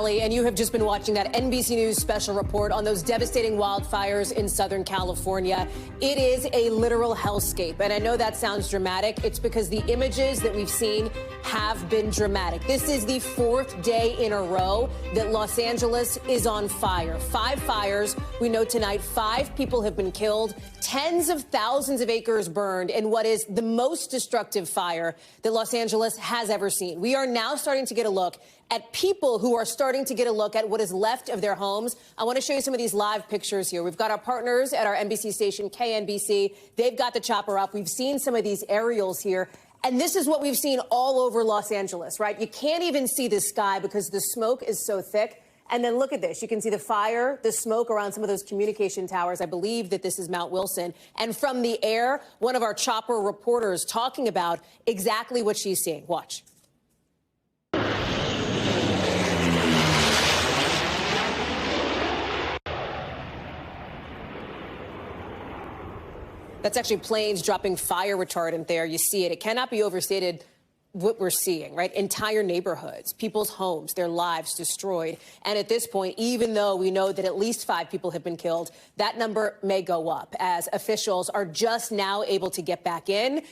Hallie, and you have just been watching that NBC News special report on those devastating wildfires in Southern California. It is a literal hellscape, and I know that sounds dramatic. It's because the images that we've seen have been dramatic. This is the fourth day in a row that Los Angeles is on fire. 5 fires. We know tonight 5 people have been killed, tens of thousands of acres burned in what is the most destructive fire that Los Angeles has ever seen. We are now starting to get a look at people who are starting to get a look at what is left of their homes. I want to show you some of these live pictures here. We've got our partners at our NBC station, KNBC. They've got the chopper up. We've seen some of these aerials here. And this is what we've seen all over Los Angeles, right? You can't even see the sky because the smoke is so thick. And then look at this. You can see the fire, the smoke around some of those communication towers. I believe that this is Mount Wilson. And from the air, one of our chopper reporters talking about exactly what she's seeing. Watch. That's actually planes dropping fire retardant there. You see it. It cannot be overstated what we're seeing, right? Entire neighborhoods, people's homes, their lives destroyed. And at this point, even though we know that at least 5 people have been killed, that number may go up as officials are just now able to get back into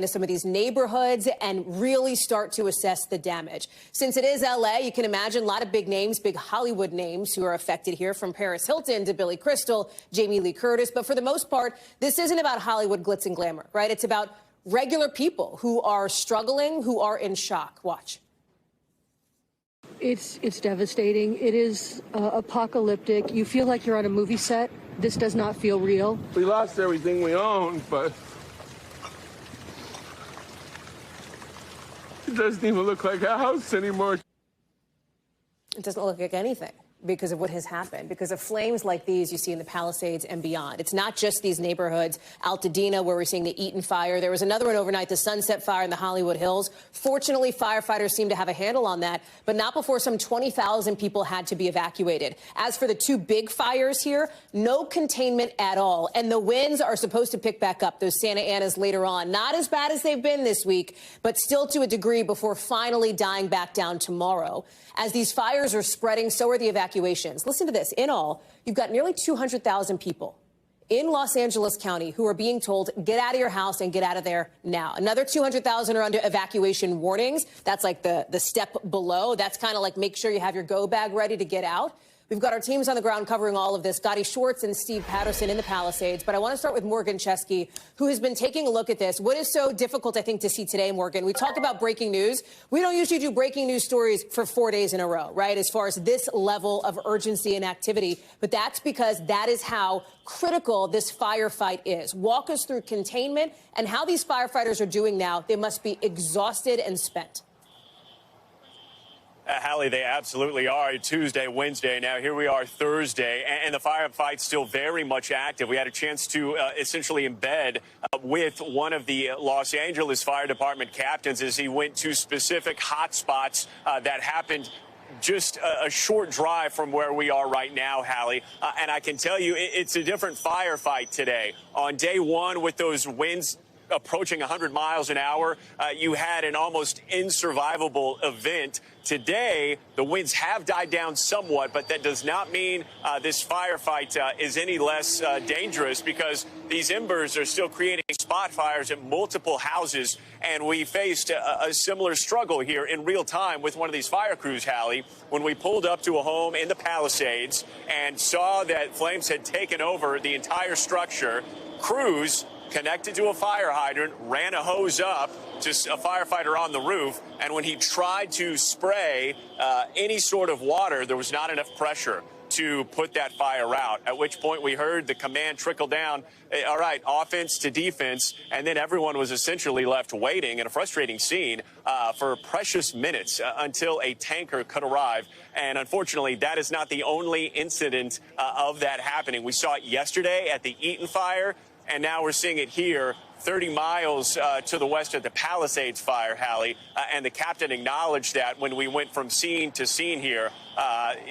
some of these neighborhoods and really start to assess the damage. Since it is LA, you can imagine a lot of big names, big Hollywood names who are affected here, from Paris Hilton to Billy Crystal, Jamie Lee Curtis. But for the most part, this isn't about Hollywood glitz and glamour, right? It's about regular people who are struggling, who are in shock. Watch. It's devastating. It is apocalyptic. You feel like you're on a movie set. This does not feel real. We lost everything we owned, but it doesn't even look like a house anymore. It doesn't look like anything because of what has happened, because of flames like these you see in the Palisades and beyond. It's not just these neighborhoods. Altadena, where we're seeing the Eaton fire. There was another one overnight, the Sunset Fire in the Hollywood Hills. Fortunately, firefighters seem to have a handle on that, but not before some 20,000 people had to be evacuated. As for the 2 big fires here, no containment at all. And the winds are supposed to pick back up, those Santa Anas later on. Not as bad as they've been this week, but still to a degree before finally dying back down tomorrow. As these fires are spreading, so are the evacuations. Listen to this. In all, you've got nearly 200,000 people in Los Angeles County who are being told, get out of your house and get out of there now. Another 200,000 are under evacuation warnings. That's like the step below. That's kind of like make sure you have your go bag ready to get out. We've got our teams on the ground covering all of this. Gotti Schwartz and Steve Patterson in the Palisades. But I want to start with Morgan Chesky, who has been taking a look at this. What is so difficult, I think, to see today, Morgan? We talk about breaking news. We don't usually do breaking news stories for 4 days in a row, right, as far as this level of urgency and activity. But that's because that is how critical this firefight is. Walk us through containment and how these firefighters are doing now. They must be exhausted and spent. Hallie, they absolutely are. Tuesday, Wednesday. Now, here we are Thursday, and the firefight's still very much active. We had a chance to essentially embed with one of the Los Angeles Fire Department captains as he went to specific hot spots that happened just a short drive from where we are right now, Hallie. And I can tell you it's a different firefight today. On day 1, with those winds approaching 100 miles an hour, you had an almost insurvivable event. Today, the winds have died down somewhat, but that does not mean this firefight is any less dangerous, because these embers are still creating spot fires at multiple houses. And we faced a similar struggle here in real time with one of these fire crews, Hallie, when we pulled up to a home in the Palisades and saw that flames had taken over the entire structure. Crews connected to a fire hydrant, ran a hose up to a firefighter on the roof, and when he tried to spray any sort of water, there was not enough pressure to put that fire out, at which point we heard the command trickle down, all right, offense to defense, and then everyone was essentially left waiting in a frustrating scene for precious minutes until a tanker could arrive. And unfortunately, that is not the only incident of that happening. We saw it yesterday at the Eaton fire, and now we're seeing it here 30 miles to the west of the Palisades fire, Hallie. And the captain acknowledged that when we went from scene to scene here,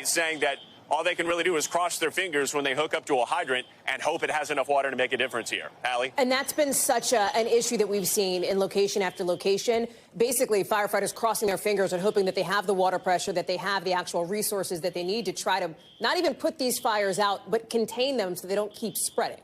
saying that all they can really do is cross their fingers when they hook up to a hydrant and hope it has enough water to make a difference here. Hallie? And that's been such an issue that we've seen in location after location. Basically, firefighters crossing their fingers and hoping that they have the water pressure, that they have the actual resources that they need to try to not even put these fires out, but contain them so they don't keep spreading.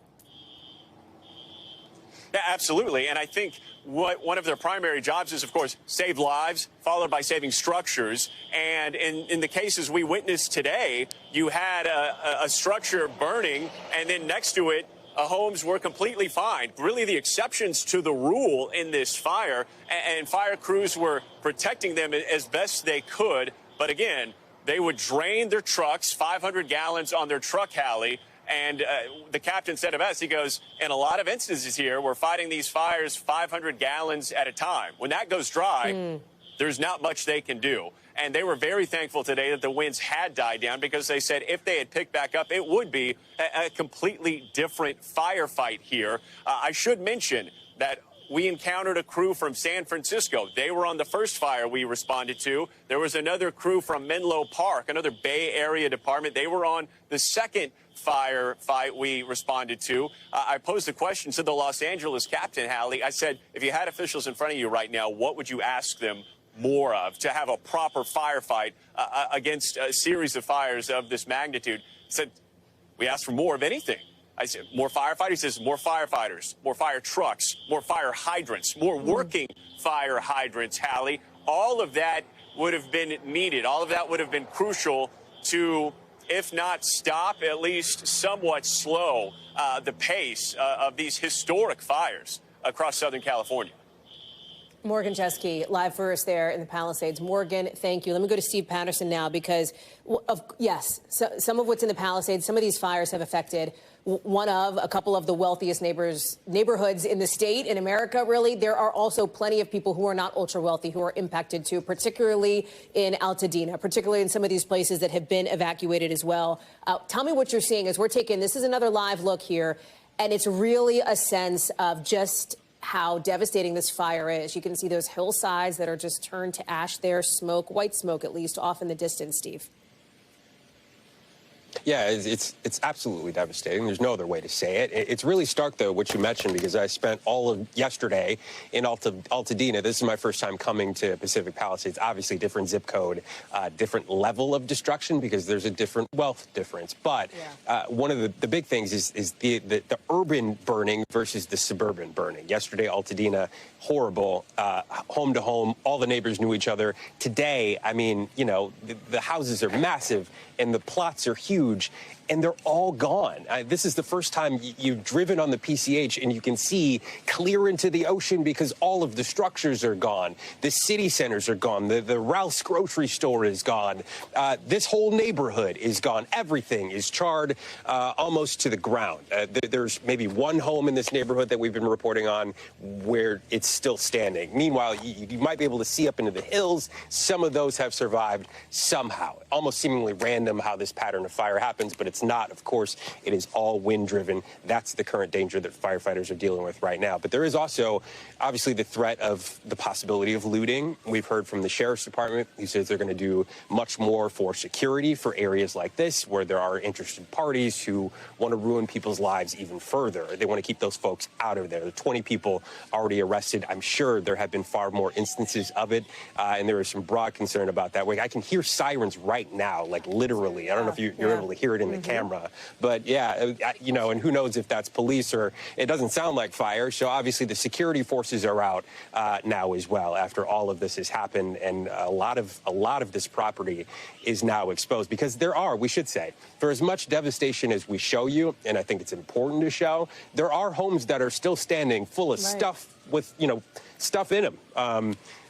Yeah, absolutely. And I think one of their primary jobs is, of course, save lives, followed by saving structures. And in the cases we witnessed today, you had a structure burning, and then next to it, homes were completely fine. Really the exceptions to the rule in this fire, and fire crews were protecting them as best they could. But again, they would drain their trucks, 500 gallons on their truck, Hallie. And the captain said of us, he goes, in a lot of instances here, we're fighting these fires 500 gallons at a time. When that goes dry, there's not much they can do. And they were very thankful today that the winds had died down, because they said if they had picked back up, it would be a completely different firefight here. I should mention that we encountered a crew from San Francisco. They were on the first fire we responded to. There was another crew from Menlo Park, another Bay Area department. They were on the second firefight we responded to. I posed a question to the Los Angeles captain, Hallie. I said, if you had officials in front of you right now, what would you ask them more of to have a proper firefight against a series of fires of this magnitude? He said, we asked for more of anything. I said, more firefighters? He says, more firefighters, more fire trucks, more fire hydrants, more working fire hydrants, Hallie. All of that would have been needed. All of that would have been crucial to, if not stop, at least somewhat slow the pace of these historic fires across Southern California. Morgan Chesky, live for us there in the Palisades. Morgan, thank you. Let me go to Steve Patterson now, because, yes, some of what's in the Palisades, some of these fires have affected a couple of the wealthiest neighborhoods in the state, in America, really. There are also plenty of people who are not ultra wealthy who are impacted too, particularly in Altadena, particularly in some of these places that have been evacuated as well. Tell me what you're seeing as this is another live look here, and it's really a sense of just how devastating this fire is. You can see those hillsides that are just turned to ash there, smoke, white smoke at least, off in the distance, Steve. Yeah, it's absolutely devastating. There's no other way to say it. It's really stark, though, what you mentioned, because I spent all of yesterday in Altadena. This is my first time coming to Pacific Palisades. Obviously, different zip code, different level of destruction, because there's a different wealth difference. But one of the big things is the urban burning versus the suburban burning. Yesterday, Altadena, horrible, home to home. All the neighbors knew each other. Today, I mean, you know, the houses are massive and the plots are huge, and they're all gone. This is the first time you've driven on the PCH and you can see clear into the ocean, because all of the structures are gone. The city centers are gone. The Ralph's grocery store is gone. This whole neighborhood is gone. Everything is charred almost to the ground. There's maybe one home in this neighborhood that we've been reporting on where it's still standing. Meanwhile, you might be able to see up into the hills. Some of those have survived somehow. Almost seemingly random how this pattern of fire happens, but it's not. Of course, it is all wind-driven. That's the current danger that firefighters are dealing with right now. But there is also, obviously, the threat of the possibility of looting. We've heard from the sheriff's department, who says they're going to do much more for security for areas like this, where there are interested parties who want to ruin people's lives even further. They want to keep those folks out of there. There are 20 people already arrested. I'm sure there have been far more instances of it, and there is some broad concern about that. I can hear sirens right now, like literally. I don't know if you're able to hear it in the camera, but yeah, you know, and who knows if that's police or it doesn't sound like fire. So obviously the security forces are out now as well after all of this has happened, and a lot of this property is now exposed, because we should say, for as much devastation as we show you, and I think it's important to show, there are homes that are still standing full of stuff with, you know, stuff in them.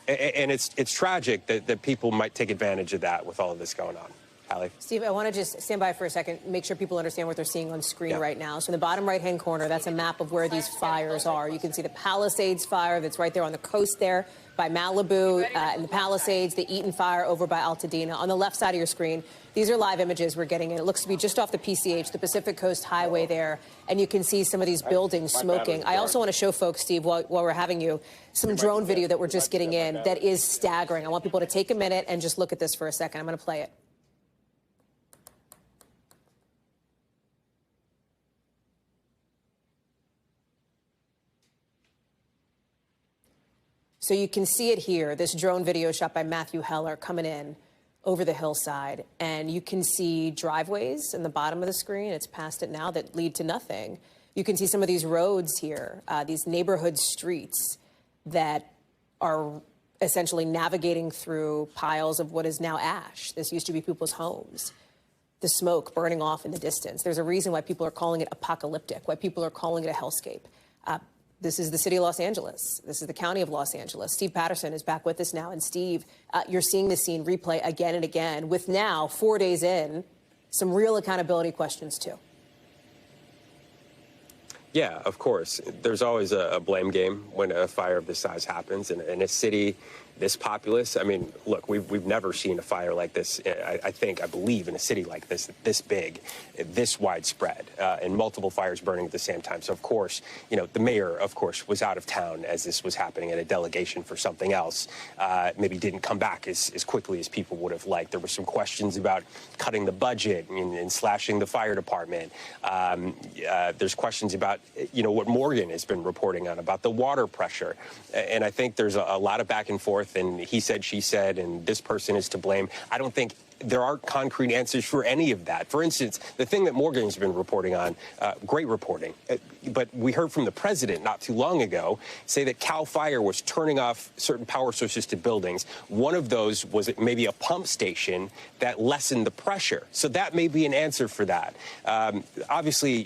And it's tragic that people might take advantage of that with all of this going on. Hallie. Steve, I want to just stand by for a second, make sure people understand what they're seeing on screen right now. So in the bottom right-hand corner, that's a map of where these fires are. You can see the Palisades fire that's right there on the coast there by Malibu, and the Palisades, the Eaton fire over by Altadena. On the left side of your screen, these are live images we're getting in. It looks to be just off the PCH, the Pacific Coast Highway there, and you can see some of these buildings smoking. I also want to show folks, Steve, while we're having you, some drone video that we're just getting in that is staggering. I want people to take a minute and just look at this for a second. I'm going to play it. So you can see it here, this drone video shot by Matthew Heller coming in over the hillside. And you can see driveways in the bottom of the screen. It's past it now that lead to nothing. You can see some of these roads here, these neighborhood streets that are essentially navigating through piles of what is now ash. This used to be people's homes. The smoke burning off in the distance. There's a reason why people are calling it apocalyptic, why people are calling it a hellscape. This is the city of Los Angeles. This is the county of Los Angeles. Steve Patterson is back with us now. And Steve, you're seeing the scene replay again and again with now, 4 days in, some real accountability questions too. Yeah, of course. There's always a blame game when a fire of this size happens in a city this populous. I mean, look, we've never seen a fire like this. I believe in a city like this big, this widespread, and multiple fires burning at the same time. So, of course, the mayor, of course, was out of town as this was happening at a delegation for something else. Maybe didn't come back as quickly as people would have liked. There were some questions about cutting the budget and slashing the fire department. There's questions about, what Morgan has been reporting on about the water pressure. And I think there's a lot of back and forth. And he said, she said, and this person is to blame. I don't think there aren't concrete answers for any of that. For instance, the thing that Morgan's been reporting on, great reporting, but we heard from the president not too long ago say that CAL FIRE was turning off certain power sources to buildings. One of those was maybe a pump station that lessened the pressure. So that may be an answer for that. Obviously,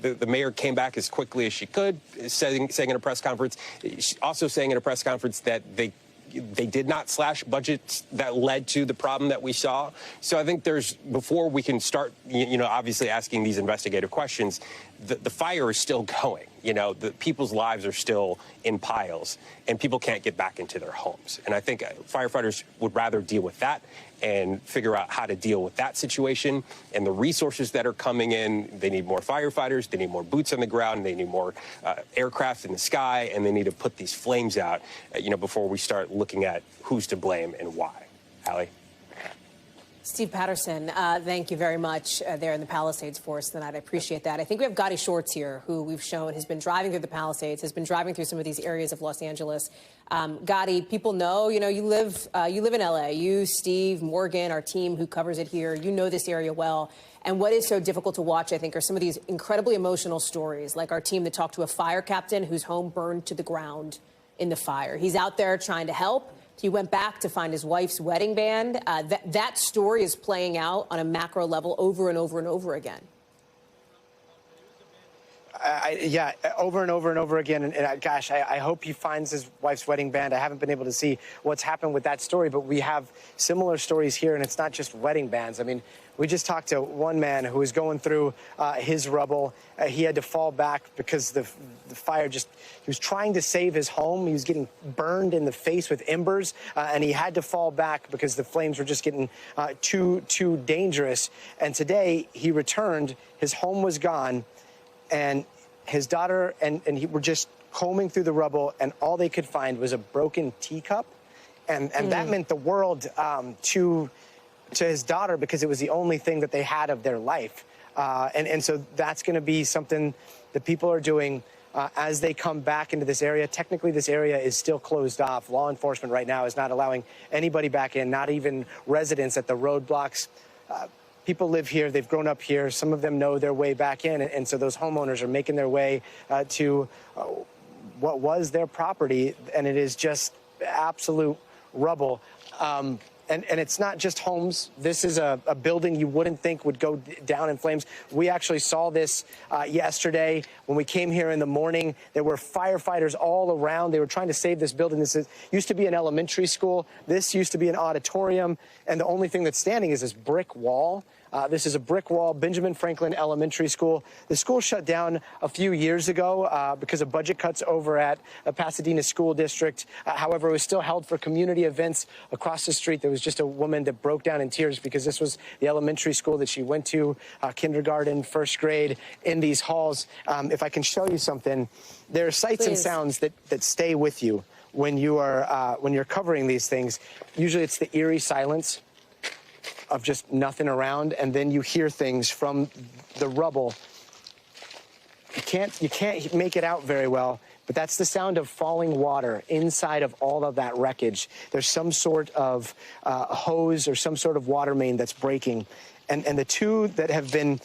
the mayor came back as quickly as she could, saying in a press conference, also saying in a press conference that they did not slash budgets that led to the problem that we saw. So I think before we can start, obviously asking these investigative questions, the fire is still going. The people's lives are still in piles, and people can't get back into their homes. And I think firefighters would rather deal with that and figure out how to deal with that situation and the resources that are coming in. They need more firefighters, they need more boots on the ground, they need more aircraft in the sky, and they need to put these flames out, before we start looking at who's to blame and why. Hallie? Steve Patterson, thank you very much there in the Palisades for us tonight. I appreciate that. I think we have Gotti Shorts here, who we've shown has been driving through the Palisades, has been driving through some of these areas of Los Angeles. Gotti, people know, you live in L.A. You, Steve, Morgan, our team who covers it here, you know this area well. And what is so difficult to watch, I think, are some of these incredibly emotional stories, like our team that talked to a fire captain whose home burned to the ground in the fire. He's out there trying to help. He went back to find his wife's wedding band. That story is playing out on a macro level over and over and over again. Yeah, over and over and over again. And gosh, I hope he finds his wife's wedding band. I haven't been able to see what's happened with that story, but we have similar stories here, and it's not just wedding bands. I mean, we just talked to one man who was going through his rubble. He had to fall back because the fire he was trying to save his home. He was getting burned in the face with embers, and he had to fall back because the flames were just getting too dangerous. And today he returned. His home was gone, and his daughter and he were just combing through the rubble, and all they could find was a broken teacup. And that meant the world to his daughter, because it was the only thing that they had of their life. And so that's going to be something that people are doing as they come back into this area. Technically, this area is still closed off. Law enforcement right now is not allowing anybody back in, not even residents at the roadblocks. People live here. They've grown up here. Some of them know their way back in. And so those homeowners are making their way to what was their property, and it is just absolute rubble. And it's not just homes. This is a building you wouldn't think would go down in flames. We actually saw this yesterday when we came here in the morning. There were firefighters all around. They were trying to save this building. This used to be an elementary school. This used to be an auditorium. And the only thing that's standing is this brick wall. This is a brick wall, Benjamin Franklin Elementary School. The school shut down a few years ago because of budget cuts over at Pasadena School District. However, it was still held for community events. Across the street, there was just a woman that broke down in tears because this was the elementary school that she went to, kindergarten, first grade, in these halls. If I can show you something, there are sights and sounds that stay with you when you're covering these things. Usually it's the eerie silence of just nothing around, and then you hear things from the rubble. You can't make it out very well, but that's the sound of falling water inside of all of that wreckage. There's some sort of hose or some sort of water main that's breaking. And the two that have been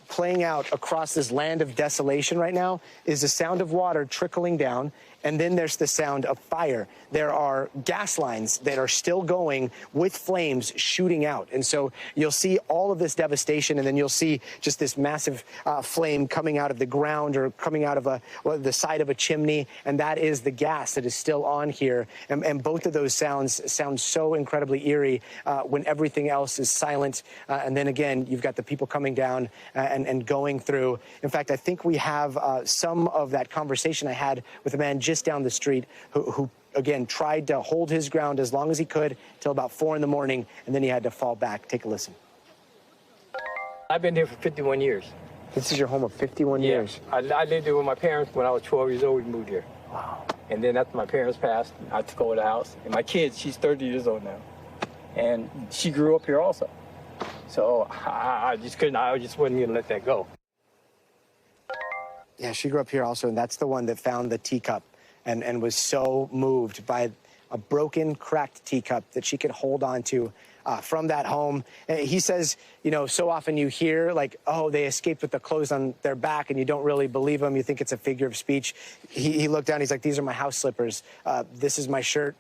playing out across this land of desolation right now is the sound of water trickling down, and then there's the sound of fire. There are gas lines that are still going with flames shooting out. And so you'll see all of this devastation, and then you'll see just this massive flame coming out of the ground or coming out of the side of a chimney, and that is the gas that is still on here. And both of those sounds sound so incredibly eerie when everything else is silent. And then again, you've got the people coming down and going through. In fact, I think we have some of that conversation I had with a man just down the street who again, tried to hold his ground as long as he could till about 4 in the morning, and then he had to fall back. Take a listen. I've been here for 51 years. This is your home of 51 years? I lived here with my parents when I was 12 years old. We moved here. Wow. And then after my parents passed, I took over the house. And my kids, she's 30 years old now. And she grew up here also. So I just couldn't, I just wasn't going to let that go. Yeah, she grew up here also, and that's the one that found the teacup and was so moved by a broken, cracked teacup that she could hold on to from that home. And he says, you know, so often you hear like, oh, they escaped with the clothes on their back, and you don't really believe them. You think it's a figure of speech. He looked down, he's like, these are my house slippers. This is my shirt.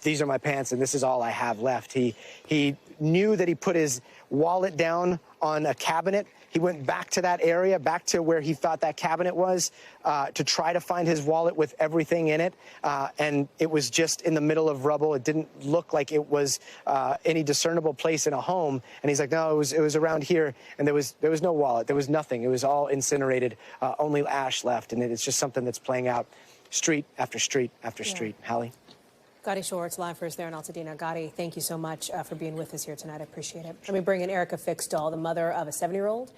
These are my pants, and this is all I have left. He knew that he put his wallet down on a cabinet. He went back to that area, back to where he thought that cabinet was, to try to find his wallet with everything in it. And it was just in the middle of rubble. It didn't look like it was any discernible place in a home. And he's like, no, it was around here. And there was no wallet. There was nothing. It was all incinerated, only ash left. And it's just something that's playing out street after street after street. Hallie? Gadi Schwartz, live for us there in Altadena. Gadi, thank you so much for being with us here tonight. I appreciate it. Let me bring in Erica Fixdahl, the mother of a 7-year-old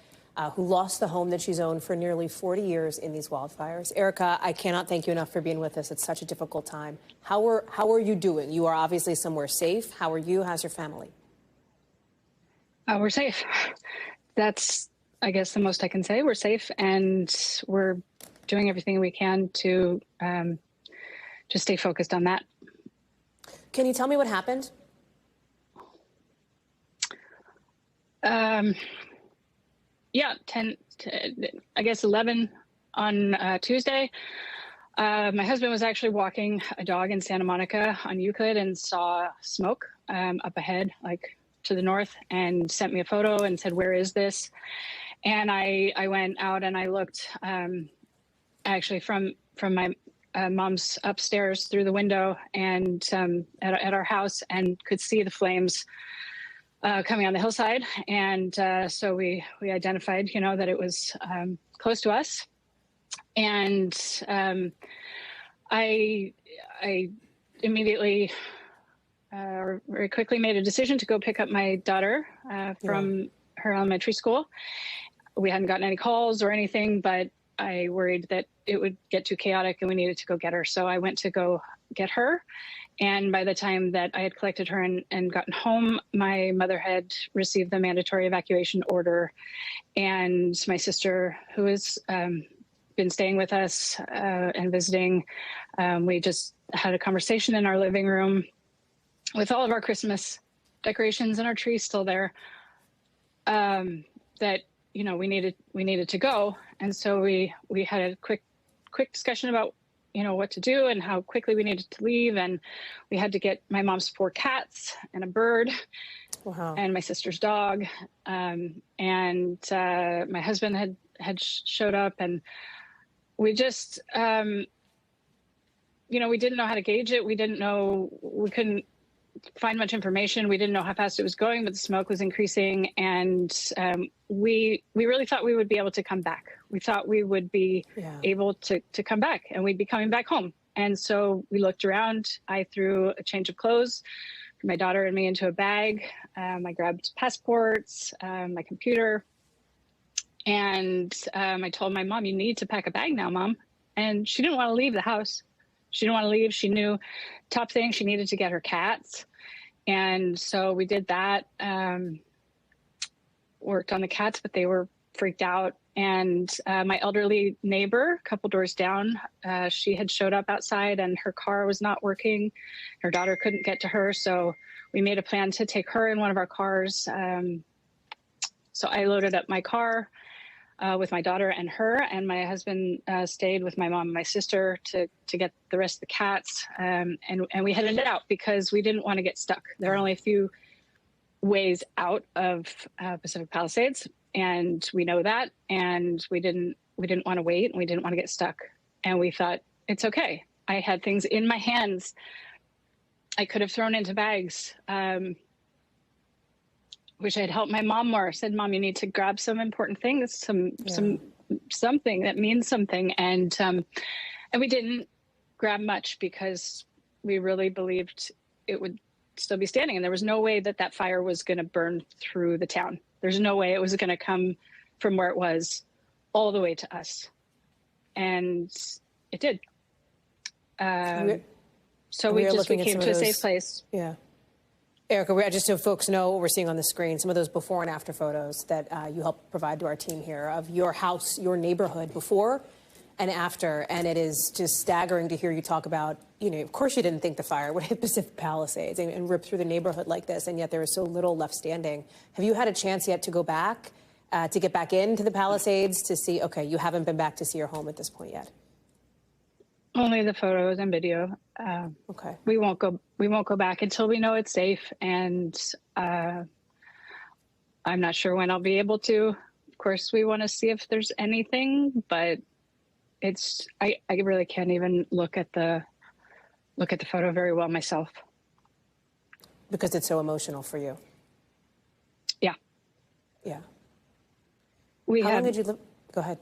who lost the home that she's owned for nearly 40 years in these wildfires. Erica, I cannot thank you enough for being with us. It's such a difficult time. How are you doing? You are obviously somewhere safe. How are you? How's your family? We're safe. That's, I guess, the most I can say. We're safe, and we're doing everything we can to just stay focused on that. Can you tell me what happened? Yeah, 11 on Tuesday. My husband was actually walking a dog in Santa Monica on Euclid and saw smoke up ahead, like to the north, and sent me a photo and said, "Where is this?" And I went out and I looked actually from my mom's upstairs through the window and at our house, and could see the flames coming on the hillside. And so we identified, you know, that it was close to us. And I immediately, very quickly made a decision to go pick up my daughter from her elementary school. We hadn't gotten any calls or anything, but I worried that it would get too chaotic and we needed to go get her. So I went to go get her. And by the time that I had collected her and gotten home, my mother had received the mandatory evacuation order. And my sister, who has been staying with us and visiting, we just had a conversation in our living room with all of our Christmas decorations and our tree still there, that, you know, we needed to go. And so we had a quick discussion about, you know, what to do and how quickly we needed to leave. And we had to get my mom's 4 cats and a bird. Wow. And my sister's dog. And my husband had showed up, and we just, you know, we didn't know how to gauge it. We couldn't find much information. We didn't know how fast it was going, but the smoke was increasing. And we really thought we would be able to come back. We thought we would be able to come back, and we'd be coming back home. And so we looked around. I threw a change of clothes for my daughter and me into a bag. I grabbed passports, my computer. And I told my mom, "You need to pack a bag now, Mom." And she didn't want to leave the house. She didn't want to leave. She knew, top thing, she needed to get her cats. And so we did that, worked on the cats, but they were freaked out. And my elderly neighbor, a couple doors down, she had showed up outside and her car was not working. Her daughter couldn't get to her. So we made a plan to take her in one of our cars. So I loaded up my car with my daughter and her, and my husband stayed with my mom and my sister to get the rest of the cats. And we headed out because we didn't want to get stuck. There are only a few ways out of Pacific Palisades, and we know that. And we didn't want to wait, and we didn't want to get stuck. And we thought, it's okay. I had things in my hands I could have thrown into bags. Wish I had helped my mom more. I said, Mom, you need to grab some important things, something that means something. And we didn't grab much because we really believed it would still be standing. And there was no way that that fire was going to burn through the town. There's no way it was going to come from where it was all the way to us. And it did. So we came to a safe place. Yeah. Erica, just so folks know what we're seeing on the screen, some of those before and after photos that you helped provide to our team here of your house, your neighborhood before and after. And it is just staggering to hear you talk about, of course you didn't think the fire would hit Pacific Palisades and rip through the neighborhood like this, and yet there is so little left standing. Have you had a chance yet to go back, to get back into the Palisades to see, okay, you haven't been back to see your home at this point yet? Only the photos and video. Okay. We won't go back until we know it's safe, and I'm not sure when I'll be able to. Of course, we want to see if there's anything, but I really can't even look at the photo very well myself because it's so emotional for you. Yeah. Yeah. How long did you live? Go ahead.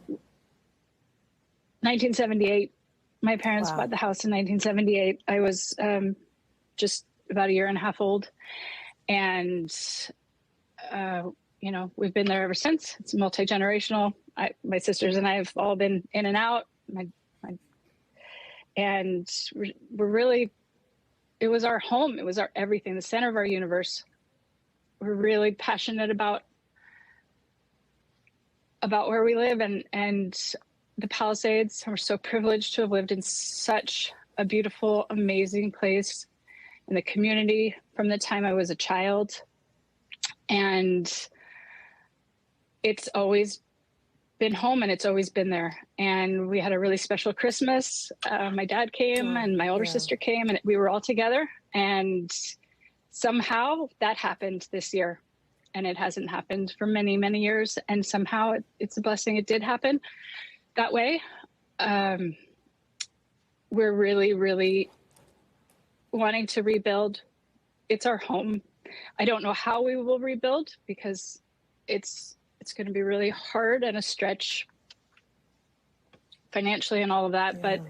1978. My parents bought the house in 1978. I was just about a year and a half old. And, we've been there ever since. It's multi-generational. My sisters and I have all been in and out. And we're really, it was our home. It was our everything, the center of our universe. We're really passionate about where we live and the Palisades. We're so privileged to have lived in such a beautiful, amazing place in the community from the time I was a child. And it's always been home, and it's always been there. And we had a really special Christmas. My dad came and my older sister came, and we were all together. And somehow that happened this year, and it hasn't happened for many, many years. And somehow it's a blessing it did happen that way. We're really, really wanting to rebuild. It's our home. I don't know how we will rebuild because it's going to be really hard and a stretch financially and all of that, but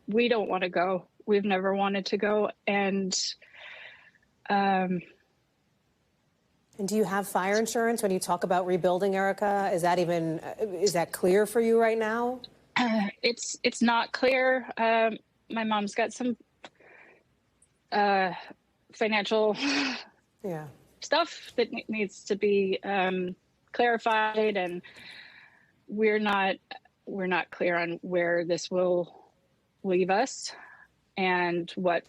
we don't want to go. We've never wanted to go. And do you have fire insurance when you talk about rebuilding, Erica? Is that clear for you right now? It's not clear. My mom's got some financial stuff that needs to be clarified, and we're not clear on where this will leave us and what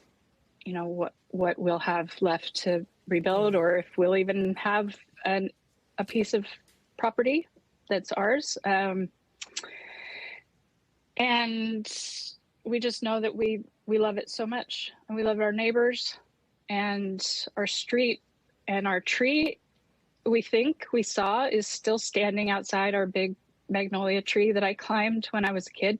we'll have left to rebuild, or if we'll even have a piece of property that's ours. And we just know that we love it so much, and we love our neighbors and our street, and our tree we think we saw is still standing outside, our big magnolia tree that I climbed when I was a kid.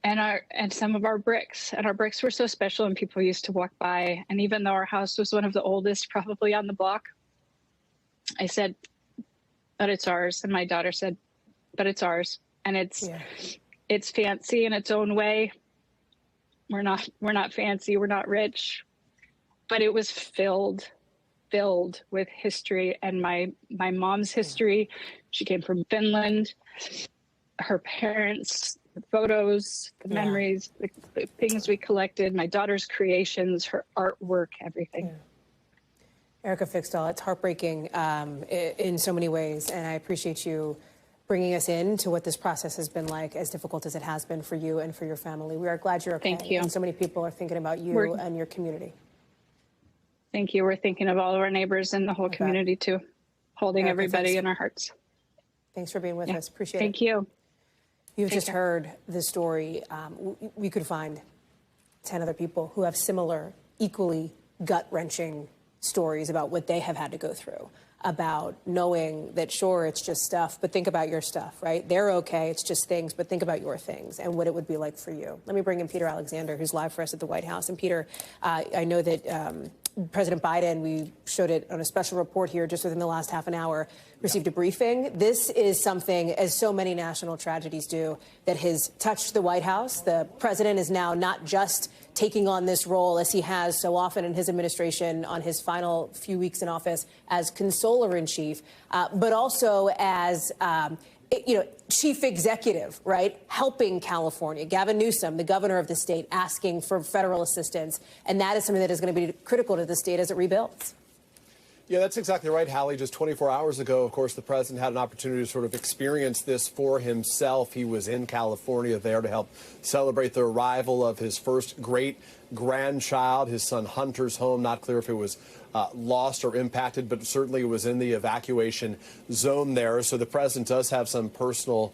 And some of our bricks, and our bricks were so special, and people used to walk by. And even though our house was one of the oldest probably on the block, I said, but it's ours. And my daughter said, but it's ours. And it's fancy in its own way. We're not fancy. We're not rich, but it was filled with history, and my mom's history. She came from Finland. Her parents, the photos, the memories, the things we collected, my daughter's creations, her artwork, everything. Erica Fixdahl, it's heartbreaking in so many ways, and I appreciate you bringing us into what this process has been like, as difficult as it has been for you and for your family. We are glad you're okay. Thank you. And so many people are thinking about you and your community. Thank you. We're thinking of all of our neighbors and the whole community, too, holding everybody in our hearts. Thanks for being with us. Appreciate it. Thank you. You've just heard the story. We could find 10 other people who have similar, equally gut-wrenching stories about what they have had to go through, about knowing that, sure, it's just stuff, but think about your stuff, right? They're okay, it's just things, but think about your things and what it would be like for you. Let me bring in Peter Alexander, who's live for us at the White House. And Peter, I know that President Biden, we showed it on a special report here just within the last half an hour, received a briefing. This is something, as so many national tragedies do, that has touched the White House. The president is now not just taking on this role, as he has so often in his administration on his final few weeks in office, as consoler-in-chief, but also as chief executive, right, helping California. Gavin Newsom, the governor of the state, asking for federal assistance. And that is something that is going to be critical to the state as it rebuilds. Yeah, that's exactly right, Hallie. Just 24 hours ago, of course, the president had an opportunity to sort of experience this for himself. He was in California there to help celebrate the arrival of his first great grandchild, his son Hunter's home. Not clear if it was lost or impacted, but certainly it was in the evacuation zone there. So the president does have some personal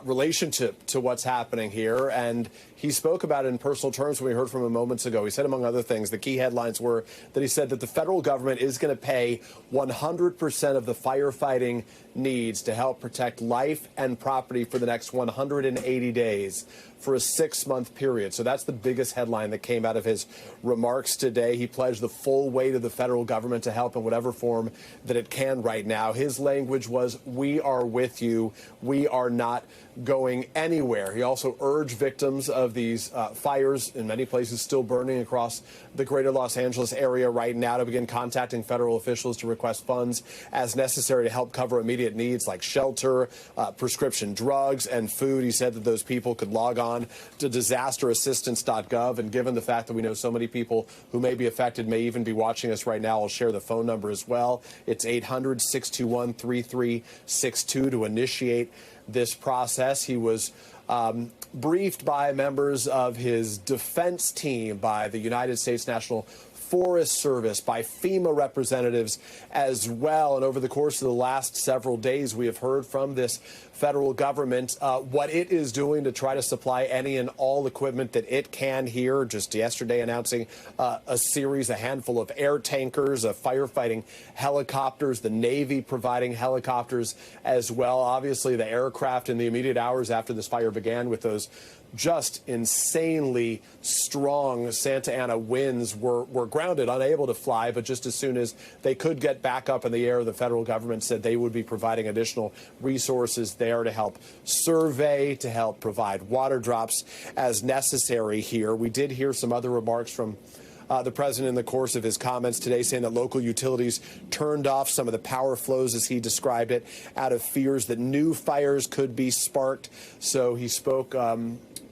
relationship to what's happening here. And he spoke about it in personal terms when we heard from him moments ago. He said, among other things, the key headlines were that he said that the federal government is going to pay 100% of the firefighting needs to help protect life and property for the next 180 days for a 6-month period. So that's the biggest headline that came out of his remarks today. He pledged the full weight of the federal government to help in whatever form that it can right now. His language was, "We are with you. We are not going anywhere." He also urged victims of these fires, in many places still burning across the greater Los Angeles area right now, to begin contacting federal officials to request funds as necessary to help cover immediate needs like shelter, prescription drugs, and food. He said that those people could log on to disasterassistance.gov. And given the fact that we know so many people who may be affected may even be watching us right now, I'll share the phone number as well. It's 800-621-3362 to initiate this process. He was briefed by members of his defense team, by the United States National Forest Service, by FEMA representatives as well. And over the course of the last several days, we have heard from this federal government what it is doing to try to supply any and all equipment that it can here. Just yesterday announcing a handful of air tankers, firefighting helicopters, the Navy providing helicopters as well. Obviously, the aircraft in the immediate hours after this fire began, with those just insanely strong Santa Ana winds, were grounded, unable to fly. But just as soon as they could get back up in the air, the federal government said they would be providing additional resources there to help survey, to help provide water drops as necessary here. We did hear some other remarks from the president in the course of his comments today, saying that local utilities turned off some of the power flows, as he described it, out of fears that new fires could be sparked. So he spoke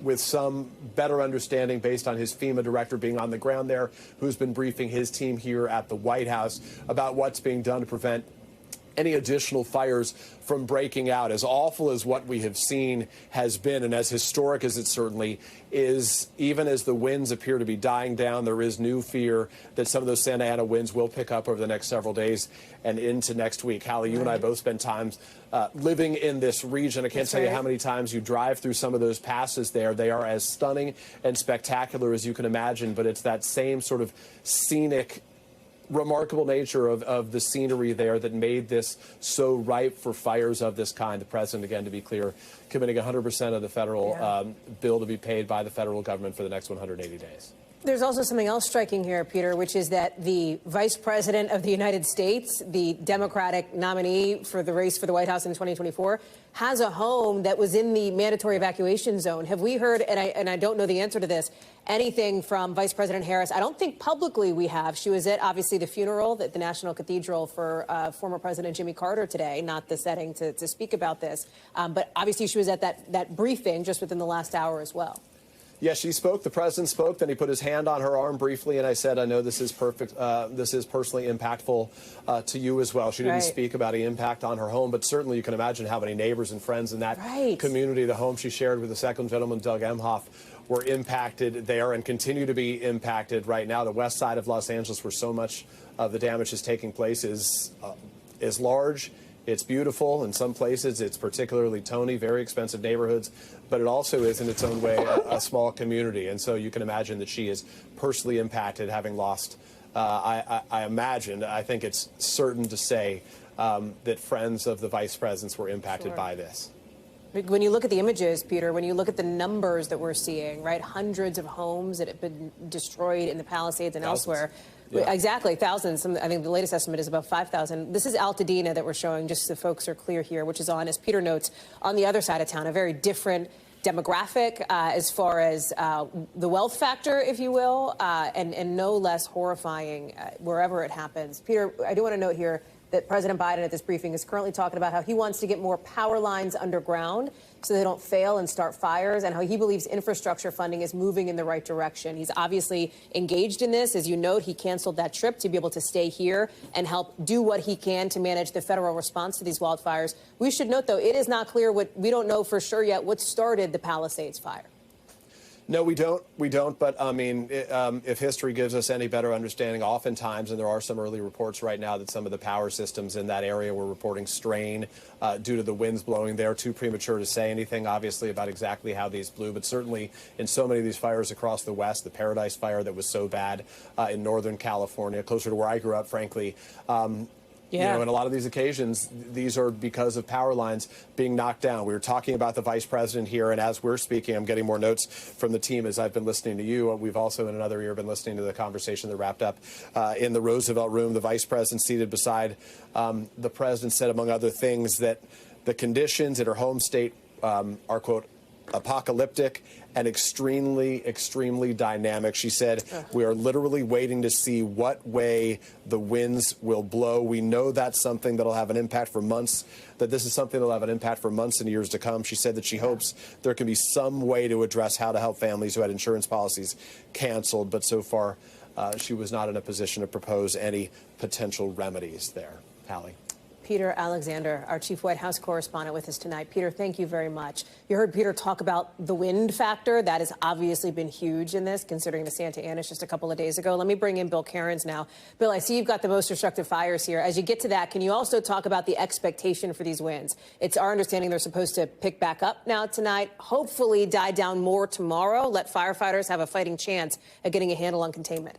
with some better understanding based on his FEMA director being on the ground there, who's been briefing his team here at the White House about what's being done to prevent any additional fires from breaking out. As awful as what we have seen has been, and as historic as it certainly is, even as the winds appear to be dying down, there is new fear that some of those Santa Ana winds will pick up over the next several days and into next week. Hallie, you and I both spent time living in this region. I can't tell you how many times you drive through some of those passes there. They are as stunning and spectacular as you can imagine, but it's that same sort of scenic, remarkable nature of the scenery there that made this so ripe for fires of this kind. The president, again, to be clear, committing 100% of the federal bill to be paid by the federal government for the next 180 days. There's also something else striking here, Peter, which is that the vice president of the United States, the Democratic nominee for the race for the White House in 2024, has a home that was in the mandatory evacuation zone. Have we heard, and I don't know the answer to this, anything from Vice President Harris? I don't think publicly we have. She was at, obviously, the funeral at the National Cathedral for former President Jimmy Carter today, not the setting to speak about this. But obviously she was at that briefing just within the last hour as well. Yeah, she spoke. The president spoke. Then he put his hand on her arm briefly, and I said, I know this is perfect. This is personally impactful to you as well. She didn't speak about the impact on her home, but certainly you can imagine how many neighbors and friends in that community, the home she shared with the second gentleman, Doug Emhoff, were impacted there and continue to be impacted right now. The west side of Los Angeles, where so much of the damage is taking place, is large. It's beautiful. In some places, it's particularly Tony, very expensive neighborhoods, but it also is, in its own way, a small community. And so you can imagine that she is personally impacted, having lost, I imagine, I think it's certain to say that friends of the vice presidents were impacted by this. When you look at the images, Peter, when you look at the numbers that we're seeing, right, hundreds of homes that have been destroyed in the Palisades and elsewhere. Yeah. Exactly, thousands. I think the latest estimate is about 5,000. This is Altadena that we're showing, just so folks are clear here, which is on, as Peter notes, on the other side of town, a very different demographic as far as the wealth factor, if you will, and no less horrifying wherever it happens. Peter, I do want to note here that President Biden at this briefing is currently talking about how he wants to get more power lines underground so they don't fail and start fires, and how he believes infrastructure funding is moving in the right direction. He's obviously engaged in this. As you note, he canceled that trip to be able to stay here and help do what he can to manage the federal response to these wildfires. We should note, though, it is not clear we don't know for sure yet what started the Palisades fire. No, we don't. But I mean, if history gives us any better understanding, oftentimes, and there are some early reports right now that some of the power systems in that area were reporting strain due to the winds blowing there. Too premature to say anything, obviously, about exactly how these blew. But certainly in so many of these fires across the West, the Paradise Fire that was so bad in Northern California, closer to where I grew up, frankly. You know, in a lot of these occasions, these are because of power lines being knocked down. We were talking about the vice president here, and as we're speaking, I'm getting more notes from the team as I've been listening to you. We've also, in another ear, been listening to the conversation that wrapped up in the Roosevelt Room. The vice president seated beside the president said, among other things, that the conditions in her home state are, quote, apocalyptic and extremely, extremely dynamic. She said, we are literally waiting to see what way the winds will blow. We know that's something that'll have an impact for months, that this is something that'll have an impact for months and years to come. She said that she hopes there can be some way to address how to help families who had insurance policies canceled. But so far, she was not in a position to propose any potential remedies there. Hallie. Peter Alexander, our chief White House correspondent, with us tonight. Peter, thank you very much. You heard Peter talk about the wind factor. That has obviously been huge in this, considering the Santa Ana just a couple of days ago. Let me bring in Bill Cairns now. Bill, I see you've got the most destructive fires here. As you get to that, can you also talk about the expectation for these winds? It's our understanding they're supposed to pick back up now tonight, hopefully die down more tomorrow, let firefighters have a fighting chance at getting a handle on containment.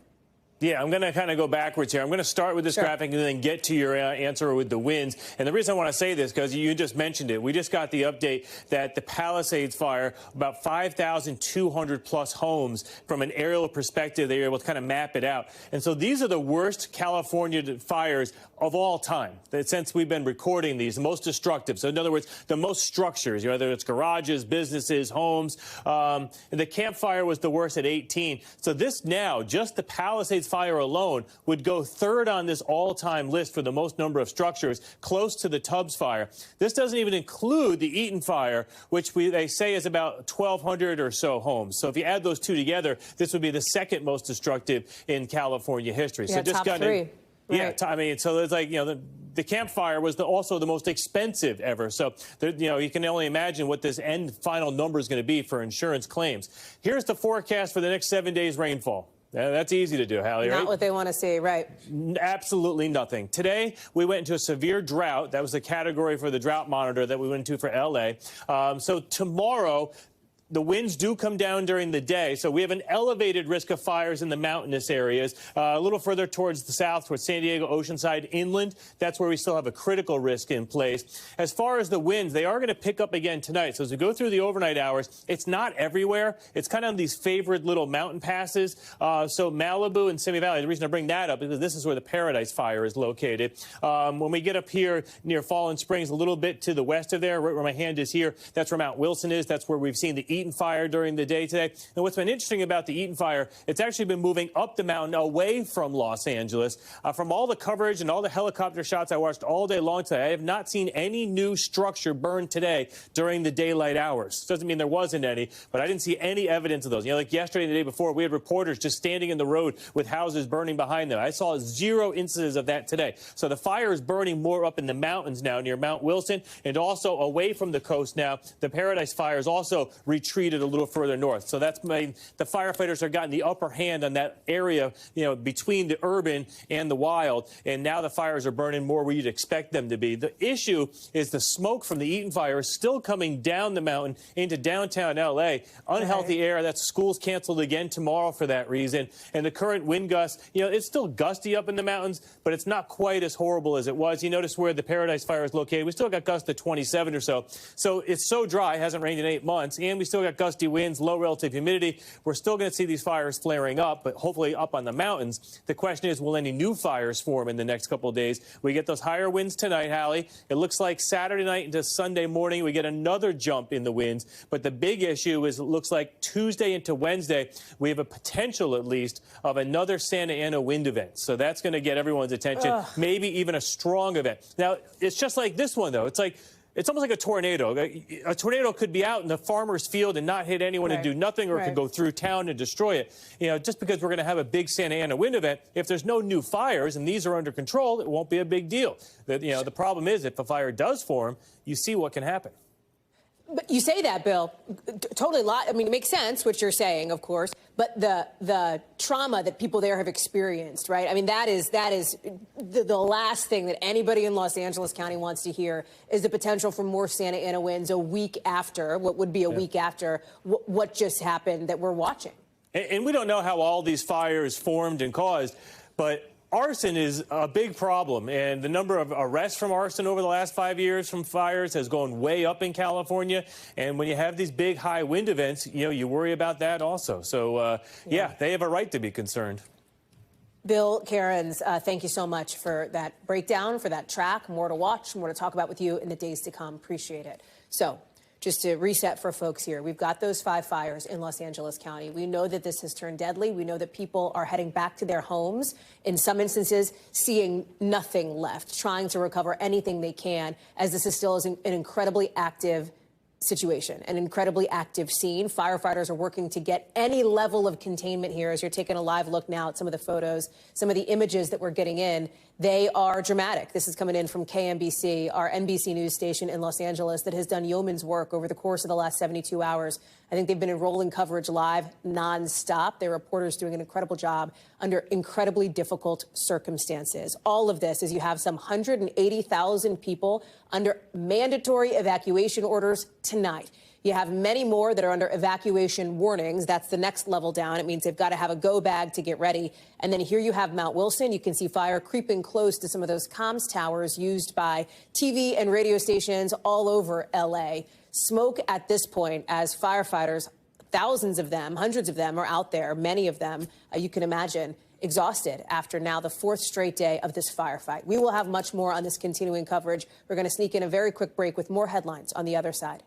Yeah, I'm going to kind of go backwards here. I'm going to start with this graphic and then get to your answer with the winds. And the reason I want to say this, because you just mentioned it, we just got the update that the Palisades fire, about 5,200 plus homes from an aerial perspective, they were able to kind of map it out. And so these are the worst California fires of all time, since we've been recording these, the most destructive. So in other words, the most structures, whether it's garages, businesses, homes. And the Camp Fire was the worst at 18. So this now, just the Palisades fire alone, would go third on this all-time list for the most number of structures, close to the Tubbs fire. This doesn't even include the Eaton fire, which they say is about 1,200 or so homes. So if you add those two together, this would be the second most destructive in California history. Yeah, so just top three. Yeah, I mean, so it's like, the Camp Fire was also the most expensive ever. So, you can only imagine what this end final number is going to be for insurance claims. Here's the forecast for the next 7 days rainfall. That's easy to do, Hallie, right? Not what they want to see, right? Absolutely nothing. Today, we went into a severe drought. That was the category for the drought monitor that we went into for L.A. So tomorrow, the winds do come down during the day, so we have an elevated risk of fires in the mountainous areas. A little further towards the south, towards San Diego, Oceanside, inland, that's where we still have a critical risk in place. As far as the winds, they are going to pick up again tonight. So as we go through the overnight hours, it's not everywhere. It's kind of on these favored little mountain passes. So Malibu and Simi Valley, the reason I bring that up is because this is where the Paradise Fire is located. When we get up here near Fallen Springs, a little bit to the west of there, right where my hand is here, that's where Mount Wilson is. That's where we've seen the Eaton fire during the day today. And what's been interesting about the Eaton fire, it's actually been moving up the mountain away from Los Angeles. From all the coverage and all the helicopter shots I watched all day long today, I have not seen any new structure burned today during the daylight hours. Doesn't mean there wasn't any, but I didn't see any evidence of those. Like yesterday and the day before, we had reporters just standing in the road with houses burning behind them. I saw 0 instances of that today. So the fire is burning more up in the mountains now near Mount Wilson and also away from the coast now. The Paradise Fire has also retreated a little further north. So that's made the firefighters have gotten the upper hand on that area, between the urban and the wild. And now the fires are burning more where you'd expect them to be. The issue is the smoke from the Eaton fire is still coming down the mountain into downtown L.A. Unhealthy air. That's schools canceled again tomorrow for that reason. And the current wind gusts, it's still gusty up in the mountains, but it's not quite as horrible as it was. You notice where the Paradise Fire is located. We still got gusts to 27 or so. So it's so dry, hasn't rained in 8 months, and we still got gusty winds, low relative humidity. We're still going to see these fires flaring up, but hopefully up on the mountains. The question is, will any new fires form in the next couple of days? We get those higher winds tonight, Hallie. It looks like Saturday night into Sunday morning, we get another jump in the winds. But the big issue is it looks like Tuesday into Wednesday, we have a potential, at least, of another Santa Ana wind event. So that's going to get everyone's attention, maybe even a strong event. Now, it's just like this one, though. It's almost like a tornado. A tornado could be out in the farmer's field and not hit anyone and do nothing, or it could go through town and destroy it. Just because we're going to have a big Santa Ana wind event, if there's no new fires and these are under control, it won't be a big deal. The problem is if a fire does form, you see what can happen. But you say that, Bill, totally. I mean, it makes sense what you're saying, of course, but the trauma that people there have experienced, right? I mean, that is the last thing that anybody in Los Angeles County wants to hear is the potential for more Santa Ana winds a week after, what would be a week after what just happened that we're watching. And we don't know how all these fires formed and caused, but arson is a big problem, and the number of arrests from arson over the last 5 years from fires has gone way up in California. And when you have these big high wind events, you worry about that also. So, yeah, they have a right to be concerned. Bill Cairns, thank you so much for that breakdown, for that track. More to watch, more to talk about with you in the days to come. Appreciate it. So, just to reset for folks here, we've got those 5 fires in Los Angeles County. We know that this has turned deadly. We know that people are heading back to their homes, in some instances seeing nothing left, trying to recover anything they can, as this is still an incredibly active situation, an incredibly active scene. Firefighters are working to get any level of containment here. As you're taking a live look now at some of the photos, some of the images that we're getting in, they are dramatic. This is coming in from KMBC, our NBC News station in Los Angeles that has done yeoman's work over the course of the last 72 hours. I think they've been enrolling coverage live nonstop. Their reporters doing an incredible job under incredibly difficult circumstances. All of this as you have some 180,000 people under mandatory evacuation orders tonight. You have many more that are under evacuation warnings. That's the next level down. It means they've got to have a go bag to get ready. And then here you have Mount Wilson. You can see fire creeping close to some of those comms towers used by TV and radio stations all over L.A. Smoke at this point as firefighters, thousands of them, hundreds of them are out there. Many of them, you can imagine, exhausted after now the 4th straight day of this firefight. We will have much more on this continuing coverage. We're going to sneak in a very quick break with more headlines on the other side.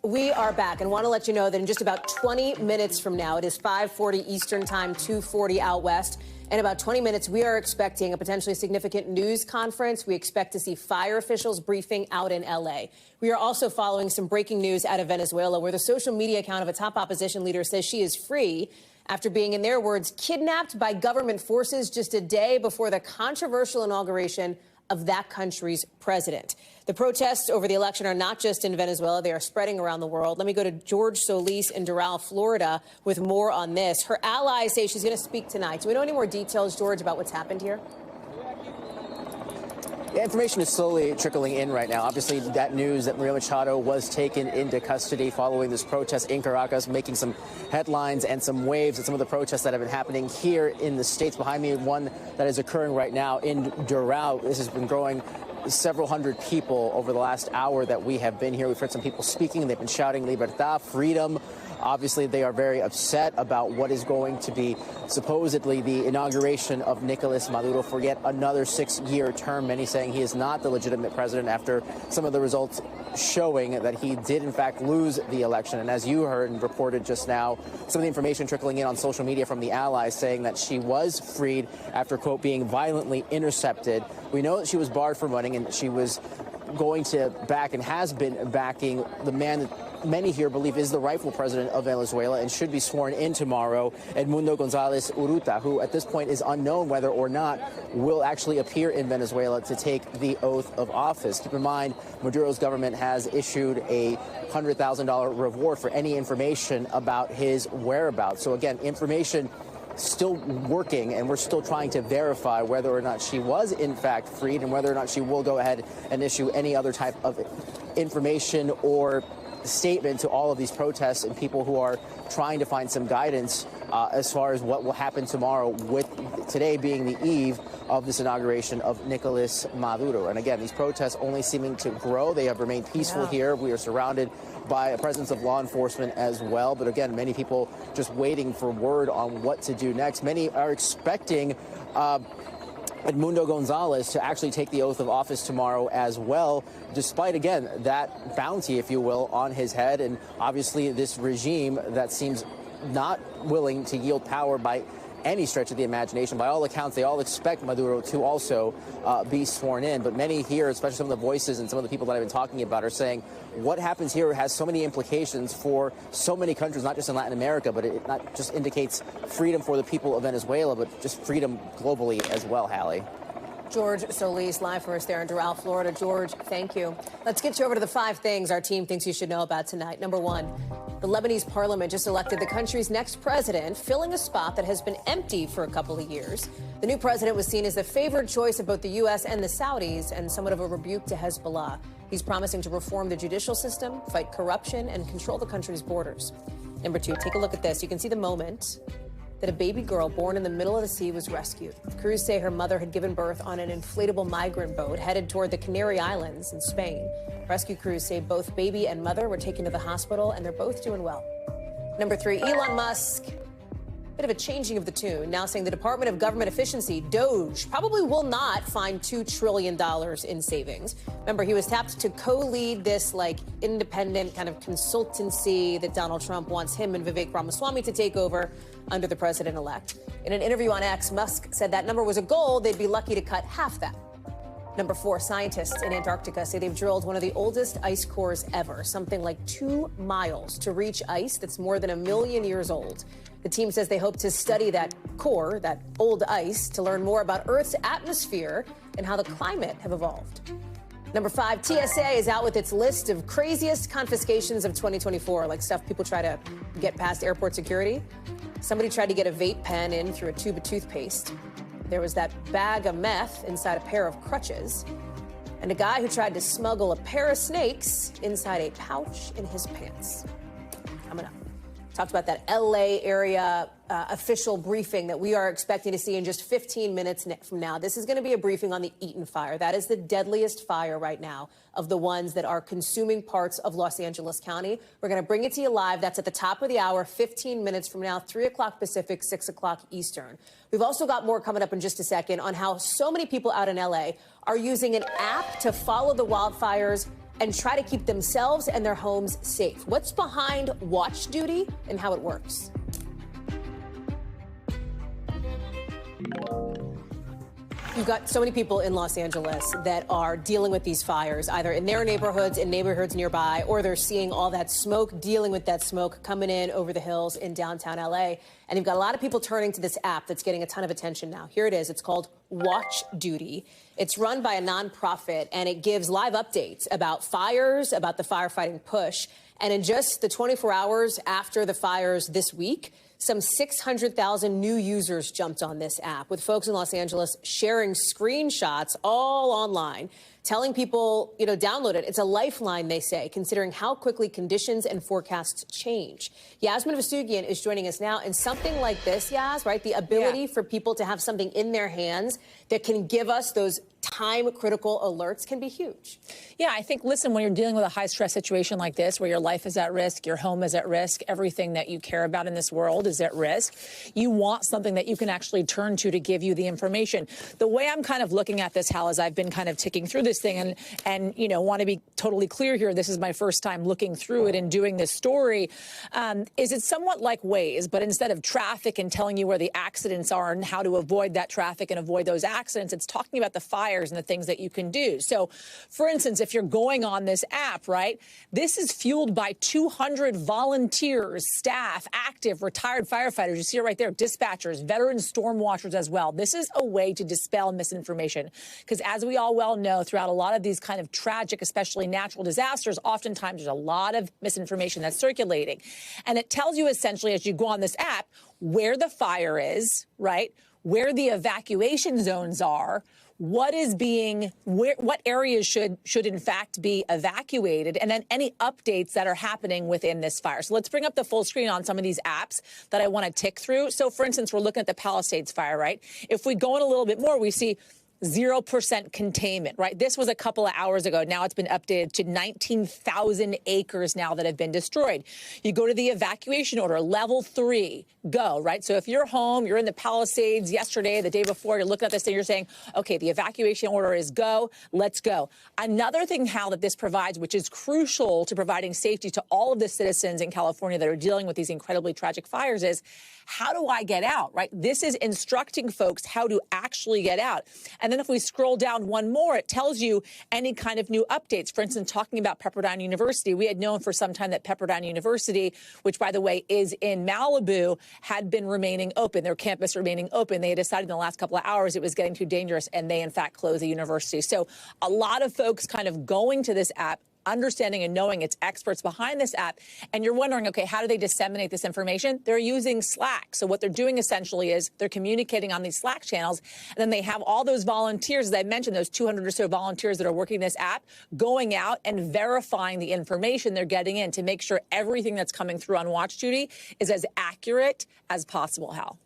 We are back and want to let you know that in just about 20 minutes from now, it is 5:40 Eastern time, 2:40 out west. In about 20 minutes, we are expecting a potentially significant news conference. We expect to see fire officials briefing out in L.A. We are also following some breaking news out of Venezuela, where the social media account of a top opposition leader says she is free after being, in their words, kidnapped by government forces just a day before the controversial inauguration of that country's president. The protests over the election are not just in Venezuela. They are spreading around the world. Let me go to George Solis in Doral, Florida, with more on this. Her allies say she's going to speak tonight. Do we know any more details, George, about what's happened here? The information is slowly trickling in right now. Obviously, that news that Maria Machado was taken into custody following this protest in Caracas, making some headlines and some waves at some of the protests that have been happening here in the States. Behind me, one that is occurring right now in Doral. This has been growing several hundred people over the last hour that we have been here. We've heard some people speaking. They've been shouting libertad, freedom. Obviously, they are very upset about what is going to be supposedly the inauguration of Nicolas Maduro for yet another 6-year term. Many saying he is not the legitimate president after some of the results showing that he did, in fact, lose the election. And as you heard and reported just now, some of the information trickling in on social media from the allies saying that she was freed after, quote, being violently intercepted. We know that she was barred from running and she was going to back and has been backing the man that many here believe is the rightful president of Venezuela and should be sworn in tomorrow, Edmundo González Urrutia, who at this point is unknown whether or not will actually appear in Venezuela to take the oath of office. Keep in mind, Maduro's government has issued a $100,000 reward for any information about his whereabouts. So again, information still working, and we're still trying to verify whether or not she was in fact freed and whether or not she will go ahead and issue any other type of information or statement to all of these protests and people who are trying to find some guidance as far as what will happen tomorrow, with today being the eve of this inauguration of Nicolas Maduro. And again, these protests only seeming to grow. They have remained peaceful here. We are surrounded by a presence of law enforcement as well. But again, many people just waiting for word on what to do next. Many are expecting Edmundo González to actually take the oath of office tomorrow as well, despite, again, that bounty, if you will, on his head. And obviously this regime that seems not willing to yield power by any stretch of the imagination. By all accounts, they all expect Maduro to also be sworn in. But many here, especially some of the voices and some of the people that I've been talking about, are saying what happens here has so many implications for so many countries, not just in Latin America, but it not just indicates freedom for the people of Venezuela, but just freedom globally as well, Hallie. George Solis, live for us there in Doral, Florida. George, thank you. Let's get you over to the 5 things our team thinks you should know about tonight. Number 1, the Lebanese parliament just elected the country's next president, filling a spot that has been empty for a couple of years. The new president was seen as the favored choice of both the U.S. and the Saudis, and somewhat of a rebuke to Hezbollah. He's promising to reform the judicial system, fight corruption, and control the country's borders. Number 2, take a look at this. You can see the moment that a baby girl born in the middle of the sea was rescued. Crews say her mother had given birth on an inflatable migrant boat headed toward the Canary Islands in Spain. Rescue crews say both baby and mother were taken to the hospital, and they're both doing well. Number 3, Elon Musk. Bit of a changing of the tune, now saying the Department of Government Efficiency, DOGE, probably will not find $2 trillion in savings. Remember, he was tapped to co-lead this independent kind of consultancy that Donald Trump wants him and Vivek Ramaswamy to take over under the president-elect. In an interview on X, Musk said that number was a goal. They'd be lucky to cut half that. Number 4, scientists in Antarctica say they've drilled one of the oldest ice cores ever, something like 2 miles to reach ice that's more than 1 million years old. The team says they hope to study that core, that old ice, to learn more about Earth's atmosphere and how the climate have evolved. Number 5, TSA is out with its list of craziest confiscations of 2024, like stuff people try to get past airport security. Somebody tried to get a vape pen in through a tube of toothpaste. There was that bag of meth inside a pair of crutches. And a guy who tried to smuggle a pair of snakes inside a pouch in his pants. Coming up. Talked about that L.A. area official briefing that we are expecting to see in just 15 minutes from now. This is going to be a briefing on the Eaton fire. That is the deadliest fire right now of the ones that are consuming parts of Los Angeles County. We're going to bring it to you live. That's at the top of the hour, 15 minutes from now, 3 o'clock Pacific, 6 o'clock Eastern. We've also got more coming up in just a second on how so many people out in L.A. are using an app to follow the wildfires and try to keep themselves and their homes safe. What's behind watch duty and how it works? You've got so many people in Los Angeles that are dealing with these fires, either in their neighborhoods, in neighborhoods nearby, or they're seeing all that smoke, dealing with that smoke coming in over the hills in downtown LA. And you've got a lot of people turning to this app that's getting a ton of attention now. Here it is. It's called Watch Duty. It's run by a nonprofit, and it gives live updates about fires, about the firefighting push. And in just the 24 hours after the fires this week, some 600,000 new users jumped on this app, with folks in Los Angeles sharing screenshots all online, telling people, download it. It's a lifeline, they say, considering how quickly conditions and forecasts change. Yasmin Vasugian is joining us now. And something like this, Yas, right? The ability for people to have something in their hands that can give us those time-critical alerts can be huge. Yeah, I think, listen, when you're dealing with a high-stress situation like this, where your life is at risk, your home is at risk, everything that you care about in this world is at risk, you want something that you can actually turn to give you the information. The way I'm kind of looking at this, Hal, is I've been kind of ticking through this thing and you know, want to be totally clear here. This is my first time looking through it and doing this story. Is it somewhat like Waze, but instead of traffic and telling you where the accidents are and how to avoid that traffic and avoid those accidents, it's talking about the fires and the things that you can do. So, for instance, if you're going on this app, right, this is fueled by 200 volunteers, staff, active, retired firefighters. You see it right there, dispatchers, veteran storm watchers as well. This is a way to dispel misinformation because, as we all well know, throughout a lot of these kind of tragic, especially natural disasters, oftentimes there's a lot of misinformation that's circulating. And it tells you essentially as you go on this app where the fire is, right, where the evacuation zones are, what areas should in fact be evacuated, and then any updates that are happening within this fire. So let's bring up the full screen on some of these apps that I want to tick through. So, for instance, we're looking at the Palisades fire, right? If we go in a little bit more, we see 0% containment, right? This was a couple of hours ago. Now it's been updated to 19,000 acres now that have been destroyed. You go to the evacuation order, level 3, go, right? So if you're home, you're in the Palisades yesterday, the day before, you're looking at this thing, you're saying, okay, the evacuation order is go, let's go. Another thing, Hal, that this provides, which is crucial to providing safety to all of the citizens in California that are dealing with these incredibly tragic fires, is how do I get out, right? This is instructing folks how to actually get out. And then if we scroll down one more, it tells you any kind of new updates. For instance, talking about Pepperdine University, we had known for some time that Pepperdine University, which, by the way, is in Malibu, had been remaining open, their campus remaining open. They had decided in the last couple of hours it was getting too dangerous, and they, in fact, closed the university. So a lot of folks kind of going to this app, understanding and knowing it's experts behind this app. And you're wondering, okay, how do they disseminate this information? They're using Slack. So what they're doing essentially is they're communicating on these Slack channels. And then they have all those volunteers, as I mentioned, those 200 or so volunteers that are working this app, going out and verifying the information they're getting in to make sure everything that's coming through on watch duty is as accurate as possible, Hal.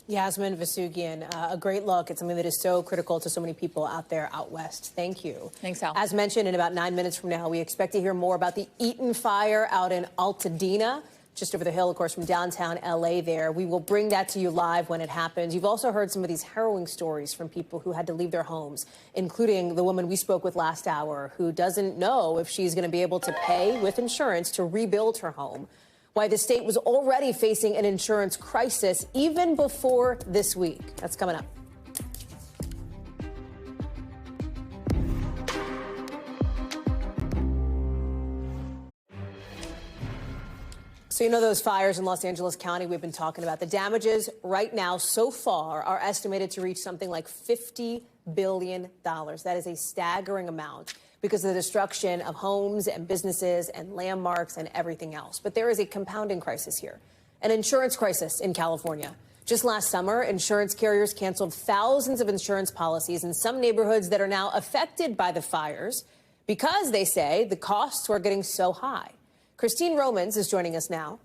Yasmin Vasugian, a great look at something that is so critical to so many people out there out west. Thank you. Thanks, Hal. As mentioned, in about 9 minutes from now, we expect to hear more about the Eaton fire out in Altadena, just over the hill, of course, from downtown L.A. there. We will bring that to you live when it happens. You've also heard some of these harrowing stories from people who had to leave their homes, including the woman we spoke with last hour who doesn't know if she's going to be able to pay with insurance to rebuild her home. Why the state was already facing an insurance crisis even before this week. That's coming up. So you know those fires in Los Angeles County we've been talking about. The damages right now so far are estimated to reach something like $50 billion. That is a staggering amount, because of the destruction of homes and businesses and landmarks and everything else. But there is a compounding crisis here, an insurance crisis in California. Just last summer, insurance carriers canceled thousands of insurance policies in some neighborhoods that are now affected by the fires because, they say, the costs were getting so high. Christine Romans is joining us now.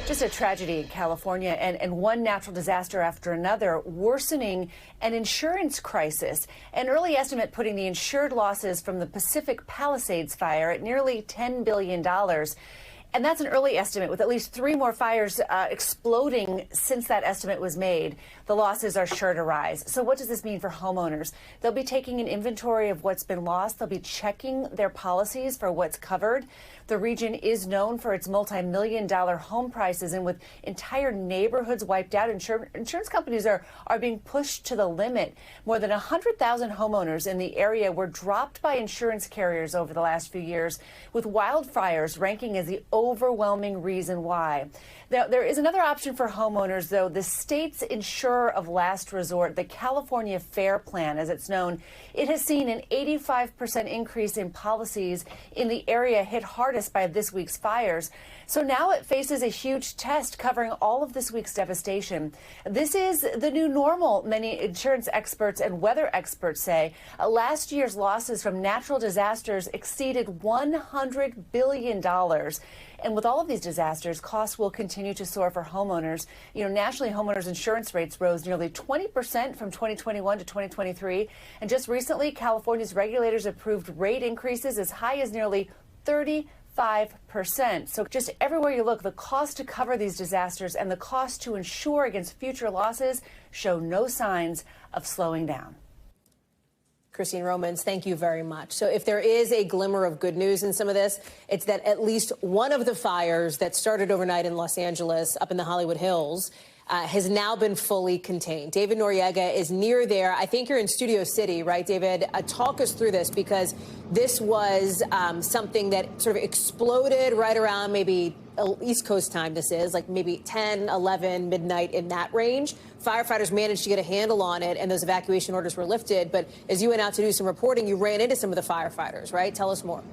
Just a tragedy in California, and one natural disaster after another, worsening an insurance crisis. An early estimate putting the insured losses from the Pacific Palisades fire at nearly $10 billion. And that's an early estimate, with at least 3 more fires exploding since that estimate was made. The losses are sure to rise. So what does this mean for homeowners? They'll be taking an inventory of what's been lost. They'll be checking their policies for what's covered. The region is known for its multi-million-dollar home prices, and with entire neighborhoods wiped out, insurance companies are being pushed to the limit. More than 100,000 homeowners in the area were dropped by insurance carriers over the last few years, with wildfires ranking as the overwhelming reason why. Now, there is another option for homeowners, though. The state's insurer of last resort, the California Fair Plan, as it's known, it has seen an 85% increase in policies in the area hit hardest by this week's fires. So now it faces a huge test covering all of this week's devastation. This is the new normal, many insurance experts and weather experts say. Last year's losses from natural disasters exceeded $100 billion. And with all of these disasters, costs will continue to soar for homeowners. You know, nationally, homeowners insurance rates rose nearly 20% from 2021 to 2023. And just recently, California's regulators approved rate increases as high as nearly 35%. So just everywhere you look, the cost to cover these disasters and the cost to insure against future losses show no signs of slowing down. Christine Romans, thank you very much. So if there is a glimmer of good news in some of this, it's that at least one of the fires that started overnight in Los Angeles up in the Hollywood Hills has now been fully contained. David Noriega is near there. I think you're in Studio City, right, David? Talk us through this, because this was something that sort of exploded right around maybe East Coast time. This is like maybe 10, 11, midnight, in that range. Firefighters managed to get a handle on it, and those evacuation orders were lifted. But as you went out to do some reporting, you ran into some of the firefighters, right? Tell us more.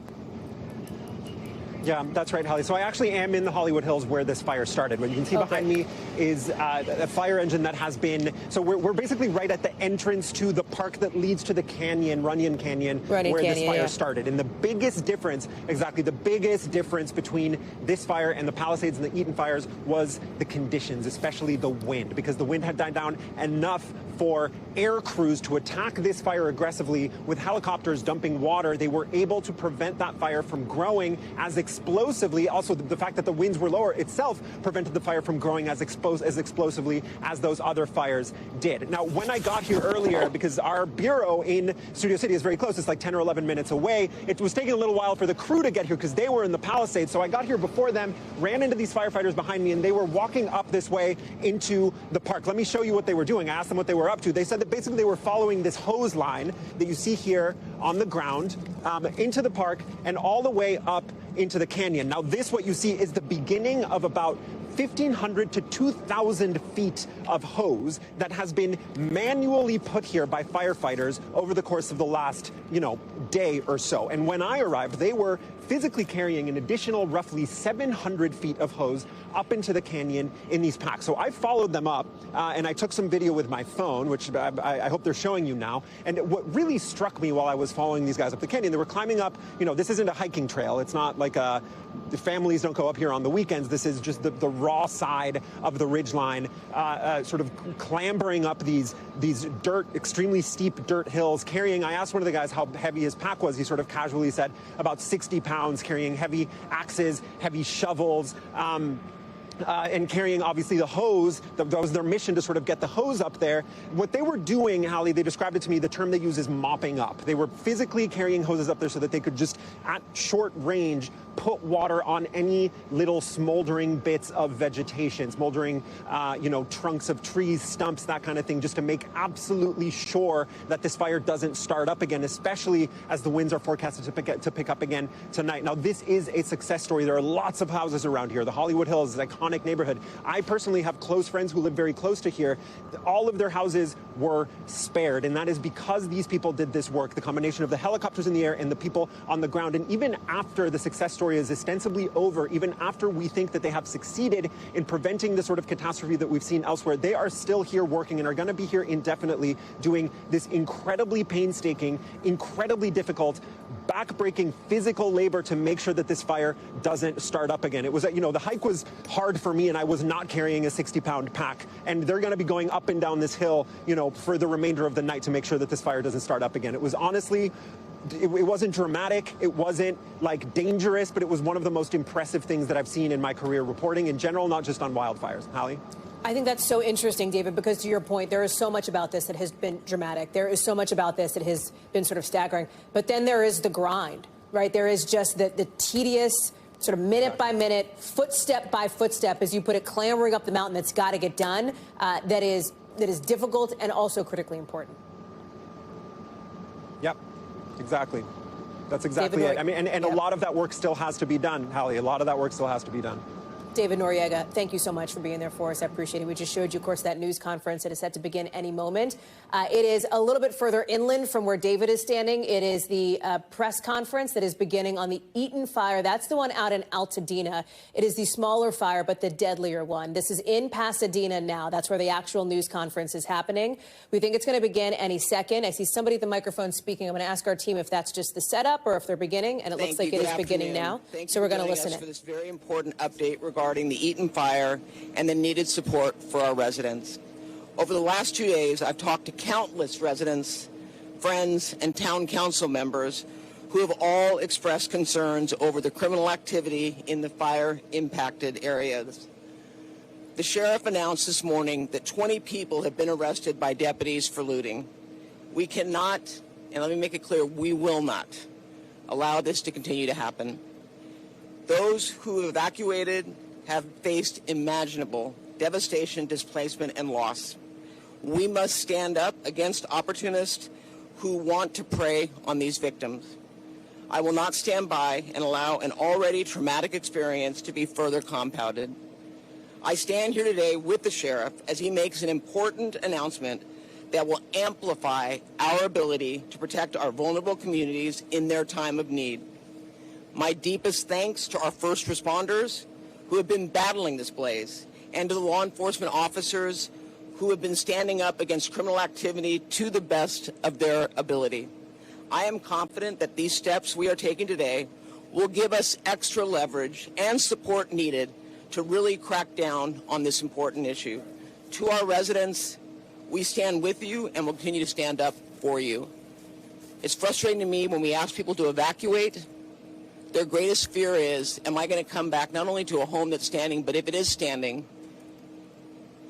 Yeah, that's right, Hallie. So I actually am in the Hollywood Hills where this fire started. What you can see behind me is a fire engine that has been, so we're basically right at the entrance to the park that leads to the canyon, Runyon Canyon, where this fire started. And the biggest difference, exactly the biggest difference between this fire and the Palisades and the Eaton fires was the conditions, especially the wind, because the wind had died down enough for air crews to attack this fire aggressively with helicopters dumping water. They were able to prevent that fire from growing as explosively. Also, the fact that the winds were lower itself prevented the fire from growing as explosively as those other fires did. Now, when I got here earlier, because our bureau in Studio City is very close, it's like 10 or 11 minutes away, it was taking a little while for the crew to get here because they were in the Palisades. So I got here before them, ran into these firefighters behind me, and they were walking up this way into the park. Let me show you what they were doing. I asked them what they were up to. They said that basically they were following this hose line that you see here on the ground into the park and all the way up into the canyon. Now, this, what you see, is the beginning of about 1,500 to 2,000 feet of hose that has been manually put here by firefighters over the course of the last, day or so. And when I arrived, they were physically carrying an additional roughly 700 feet of hose up into the canyon in these packs. So I followed them up, and I took some video with my phone, which I hope they're showing you now. And what really struck me while I was following these guys up the canyon, they were climbing up, this isn't a hiking trail. It's not like the families don't go up here on the weekends. This is just the raw side of the ridgeline, sort of clambering up these extremely steep dirt hills, carrying, I asked one of the guys how heavy his pack was. He sort of casually said about 60 pounds, carrying heavy axes, heavy shovels, and carrying, obviously, the hose. That was their mission, to sort of get the hose up there. What they were doing, Hallie, they described it to me, the term they use is mopping up. They were physically carrying hoses up there so that they could just, at short range, put water on any little smoldering bits of vegetation, smoldering, trunks of trees, stumps, that kind of thing, just to make absolutely sure that this fire doesn't start up again, especially as the winds are forecasted to pick up again tonight. Now, this is a success story. There are lots of houses around here. The Hollywood Hills is an iconic neighborhood. I personally have close friends who live very close to here. All of their houses were spared, and that is because these people did this work, the combination of the helicopters in the air and the people on the ground. And even after the success story is ostensibly over, even after we think that they have succeeded in preventing the sort of catastrophe that we've seen elsewhere, they are still here working and are going to be here indefinitely doing this incredibly painstaking, incredibly difficult, backbreaking physical labor to make sure that this fire doesn't start up again. It was, the hike was hard for me, and I was not carrying a 60-pound pack, and they're going to be going up and down this hill, for the remainder of the night to make sure that this fire doesn't start up again. It was honestly, it wasn't dramatic, it wasn't like dangerous, but it was one of the most impressive things that I've seen in my career reporting in general, not just on wildfires. Hallie? I think that's so interesting, David, because to your point, there is so much about this that has been dramatic. There is so much about this that has been sort of staggering. But then there is the grind, right? There is just the tedious, sort of minute by minute, footstep by footstep, as you put it, clambering up the mountain that's got to get done, that is difficult and also critically important. Yep, exactly. That's exactly it. I mean, and a lot of that work still has to be done, Hallie. A lot of that work still has to be done. David Noriega, thank you so much for being there for us. I appreciate it. We just showed you, of course, that news conference that is set to begin any moment. It is a little bit further inland from where David is standing. It is the press conference that is beginning on the Eaton fire. That's the one out in Altadena. It is the smaller fire, but the deadlier one. This is in Pasadena now. That's where the actual news conference is happening. We think it's going to begin any second. I see somebody at the microphone speaking. I'm going to ask our team if that's just the setup or if they're beginning, and it looks like it is beginning now. So we're going to listen in. For this very important update regarding the Eaton fire and the needed support for our residents. Over the last 2 days, I've talked to countless residents, friends, and town council members who have all expressed concerns over the criminal activity in the fire-impacted areas. The sheriff announced this morning that 20 people have been arrested by deputies for looting. We cannot, and let me make it clear, we will not allow this to continue to happen. Those who evacuated have faced imaginable devastation, displacement, and loss. We must stand up against opportunists who want to prey on these victims. I will not stand by and allow an already traumatic experience to be further compounded. I stand here today with the sheriff as he makes an important announcement that will amplify our ability to protect our vulnerable communities in their time of need. My deepest thanks to our first responders who have been battling this blaze, and to the law enforcement officers who have been standing up against criminal activity to the best of their ability. I am confident that these steps we are taking today will give us extra leverage and support needed to really crack down on this important issue. To our residents, we stand with you and will continue to stand up for you. It's frustrating to me when we ask people to evacuate. Their greatest fear is, am I going to come back not only to a home that's standing, but if it is standing,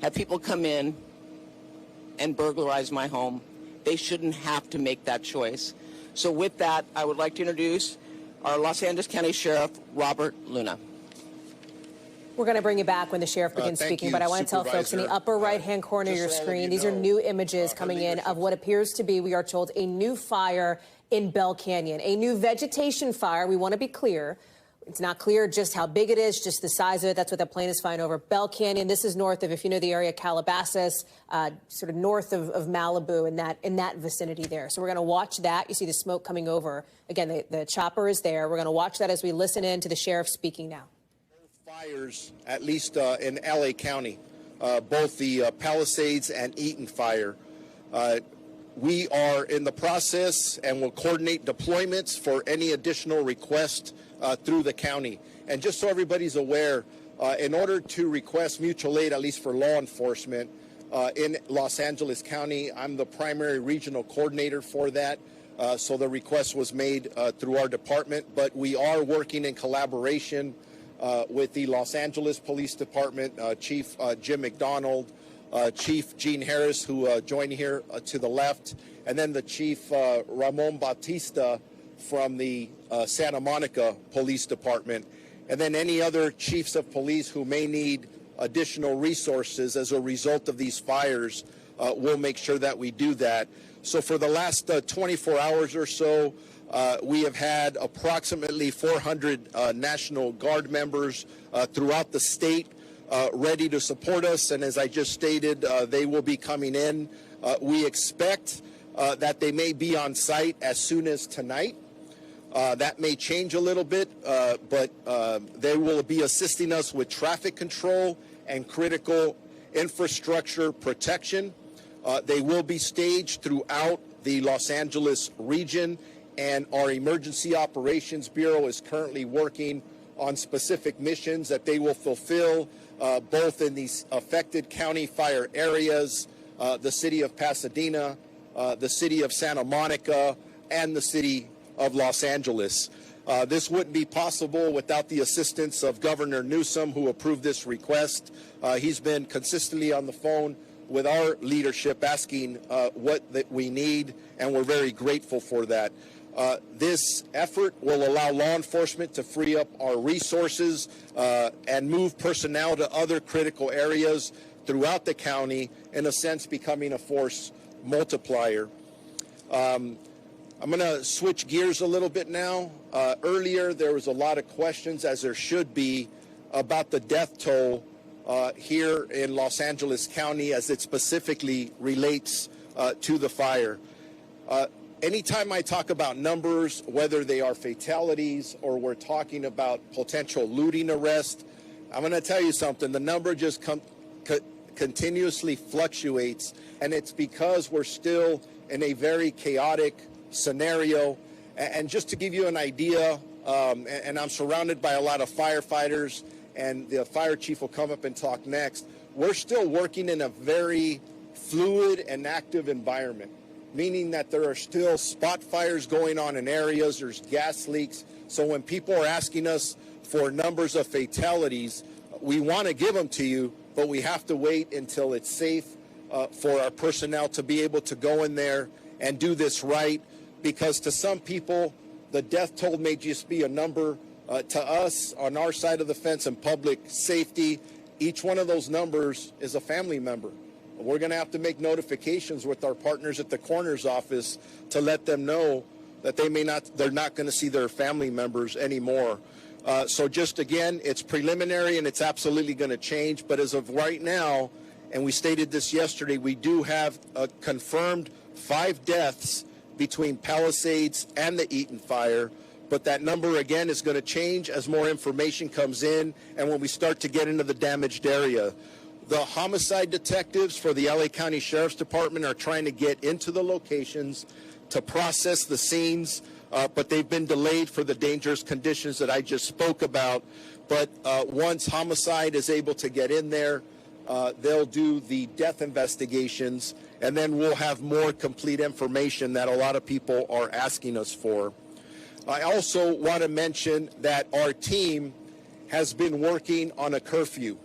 have people come in and burglarize my home. They shouldn't have to make that choice. So with that, I would like to introduce our Los Angeles County Sheriff, Robert Luna. We're going to bring you back when the sheriff begins speaking, but I want to tell folks in the upper right-hand corner of your screen, these are new images coming in of what appears to be, we are told, a new fire in Bell Canyon, a new vegetation fire. We want to be clear. It's not clear just how big it is, just the size of it. That's what the plane is flying over. Bell Canyon, this is north of, if you know the area, Calabasas, sort of north of Malibu, in that vicinity there. So we're going to watch that. You see the smoke coming over. Again, the chopper is there. We're going to watch that as we listen in to the sheriff speaking now. Fires, at least in LA County, both the Palisades and Eaton fire. We are in the process and will coordinate deployments for any additional requests through the county. And just so everybody's aware, in order to request mutual aid, at least for law enforcement, in Los Angeles County, I'm the primary regional coordinator for that. So the request was made through our department, but we are working in collaboration with the Los Angeles Police Department, Chief Jim McDonald, Chief Gene Harris, who joined here to the left, and then the Chief Ramon Bautista from the Santa Monica Police Department, and then any other chiefs of police who may need additional resources as a result of these fires. We'll make sure that we do that. So for the last 24 hours or so, we have had approximately 400 National Guard members throughout the state ready to support us, and as I just stated, they will be coming in. We expect that they may be on site as soon as tonight. That may change a little bit, but they will be assisting us with traffic control and critical infrastructure protection. They will be staged throughout the Los Angeles region, and our Emergency Operations Bureau is currently working on specific missions that they will fulfill both in these affected county fire areas, the city of Pasadena, the city of Santa Monica, and the city of Los Angeles. This wouldn't be possible without the assistance of Governor Newsom, who approved this request. He's been consistently on the phone with our leadership asking what that we need, and we're very grateful for that. This effort will allow law enforcement to free up our resources and move personnel to other critical areas throughout the county, in a sense becoming a force multiplier. I'm going to switch gears a little bit now. Earlier, there was a lot of questions, as there should be, about the death toll here in Los Angeles County as it specifically relates to the fire. Anytime I talk about numbers, whether they are fatalities or we're talking about potential looting arrest, I'm going to tell you something. The number just continuously fluctuates, and it's because we're still in a very chaotic scenario. And just to give you an idea, and I'm surrounded by a lot of firefighters, and the fire chief will come up and talk next, we're still working in a very fluid and active environment, meaning that there are still spot fires going on in areas, there's gas leaks. So when people are asking us for numbers of fatalities, we want to give them to you, but we have to wait until it's safe for our personnel to be able to go in there and do this right, because to some people, the death toll may just be a number. To us, on our side of the fence in public safety, each one of those numbers is a family member. We're going to have to make notifications with our partners at the coroner's office to let them know that they're not going to see their family members anymore. So just again, it's preliminary and it's absolutely going to change. But as of right now, and we stated this yesterday, we do have confirmed 5 deaths between Palisades and the Eaton fire. But that number, again, is going to change as more information comes in and when we start to get into the damaged area. The homicide detectives for the LA County Sheriff's Department are trying to get into the locations to process the scenes, but they've been delayed for the dangerous conditions that I just spoke about. But once homicide is able to get in there, they'll do the death investigations, and then we'll have more complete information that a lot of people are asking us for. I also want to mention that our team has been working on a curfew.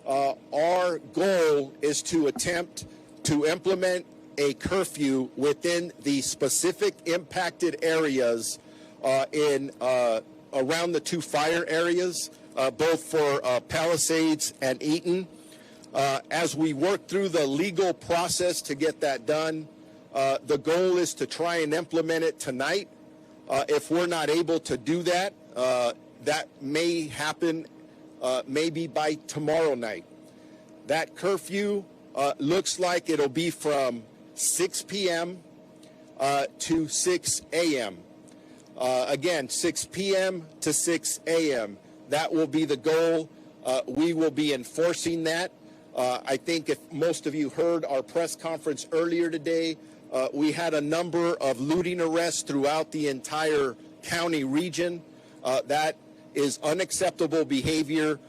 Our goal is to attempt to implement a curfew within the specific impacted areas around the 2 fire areas, both for Palisades and Eaton. As we work through the legal process to get that done, the goal is to try and implement it tonight. If we're not able to do that, that may happen maybe by tomorrow night. That curfew looks like it'll be from 6 p.m. To 6 a.m. Again, 6 p.m. to 6 a.m. That will be the goal. We will be enforcing that. I think if most of you heard our press conference earlier today, we had a number of looting arrests throughout the entire county region. That is unacceptable behavior.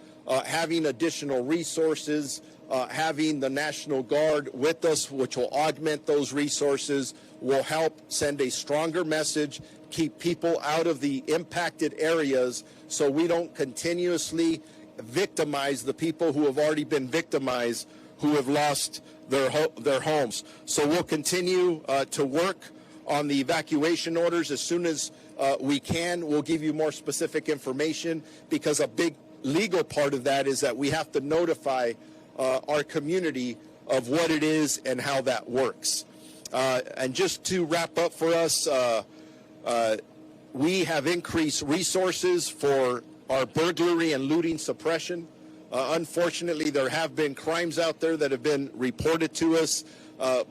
Having additional resources, having the National Guard with us, which will augment those resources, will help send a stronger message, keep people out of the impacted areas so we don't continuously victimize the people who have already been victimized, who have lost their homes. So we'll continue to work on the evacuation orders as soon as we can. We'll give you more specific information, because a big legal part of that is that we have to notify our community of what it is and how that works. And just to wrap up for us, we have increased resources for our burglary and looting suppression. Unfortunately, there have been crimes out there that have been reported to us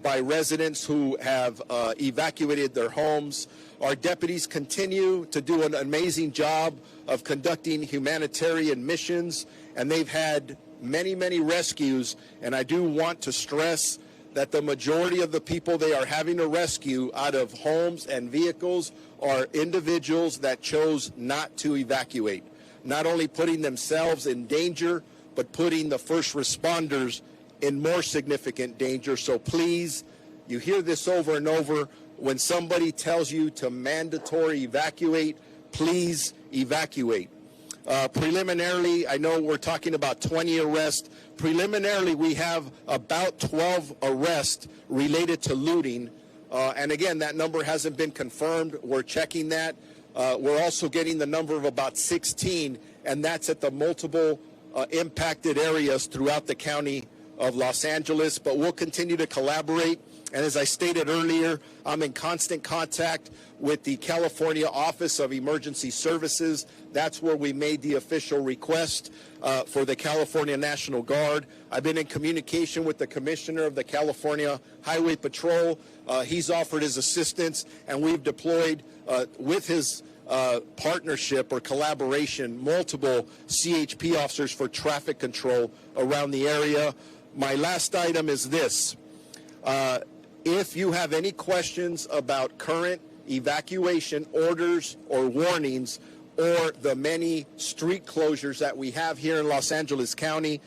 by residents who have evacuated their homes. Our deputies continue to do an amazing job of conducting humanitarian missions, and they've had many, many rescues. And I do want to stress that the majority of the people they are having to rescue out of homes and vehicles are individuals that chose not to evacuate, not only putting themselves in danger, but putting the first responders in more significant danger. So please, you hear this over and over, when somebody tells you to mandatory evacuate, please evacuate. Preliminarily, I know we're talking about 20 arrests. Preliminarily, we have about 12 arrests related to looting. And again, that number hasn't been confirmed. We're checking that. We're also getting the number of about 16, and that's at the multiple impacted areas throughout the county of Los Angeles. But we'll continue to collaborate And as I stated earlier, I'm in constant contact with the California Office of Emergency Services. That's where we made the official request for the California National Guard. I've been in communication with the Commissioner of the California Highway Patrol. He's offered his assistance, and we've deployed with his partnership or collaboration multiple CHP officers for traffic control around the area. My last item is this. If you have any questions about current evacuation orders or warnings or the many street closures that we have here in Los Angeles County,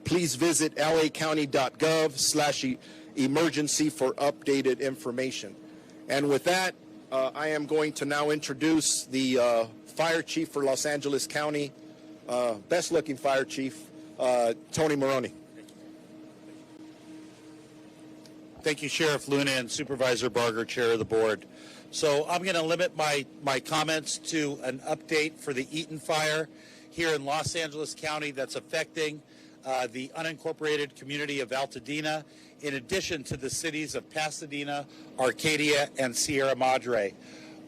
please visit lacounty.gov/emergency for updated information. And with that, I am going to now introduce the fire chief for Los Angeles County, best looking fire chief, Tony Maroney. Thank you, Sheriff Luna and Supervisor Barger, Chair of the Board. So I'm going to limit my comments to an update for the Eaton fire here in Los Angeles County that's affecting the unincorporated community of Altadena, in addition to the cities of Pasadena, Arcadia, and Sierra Madre.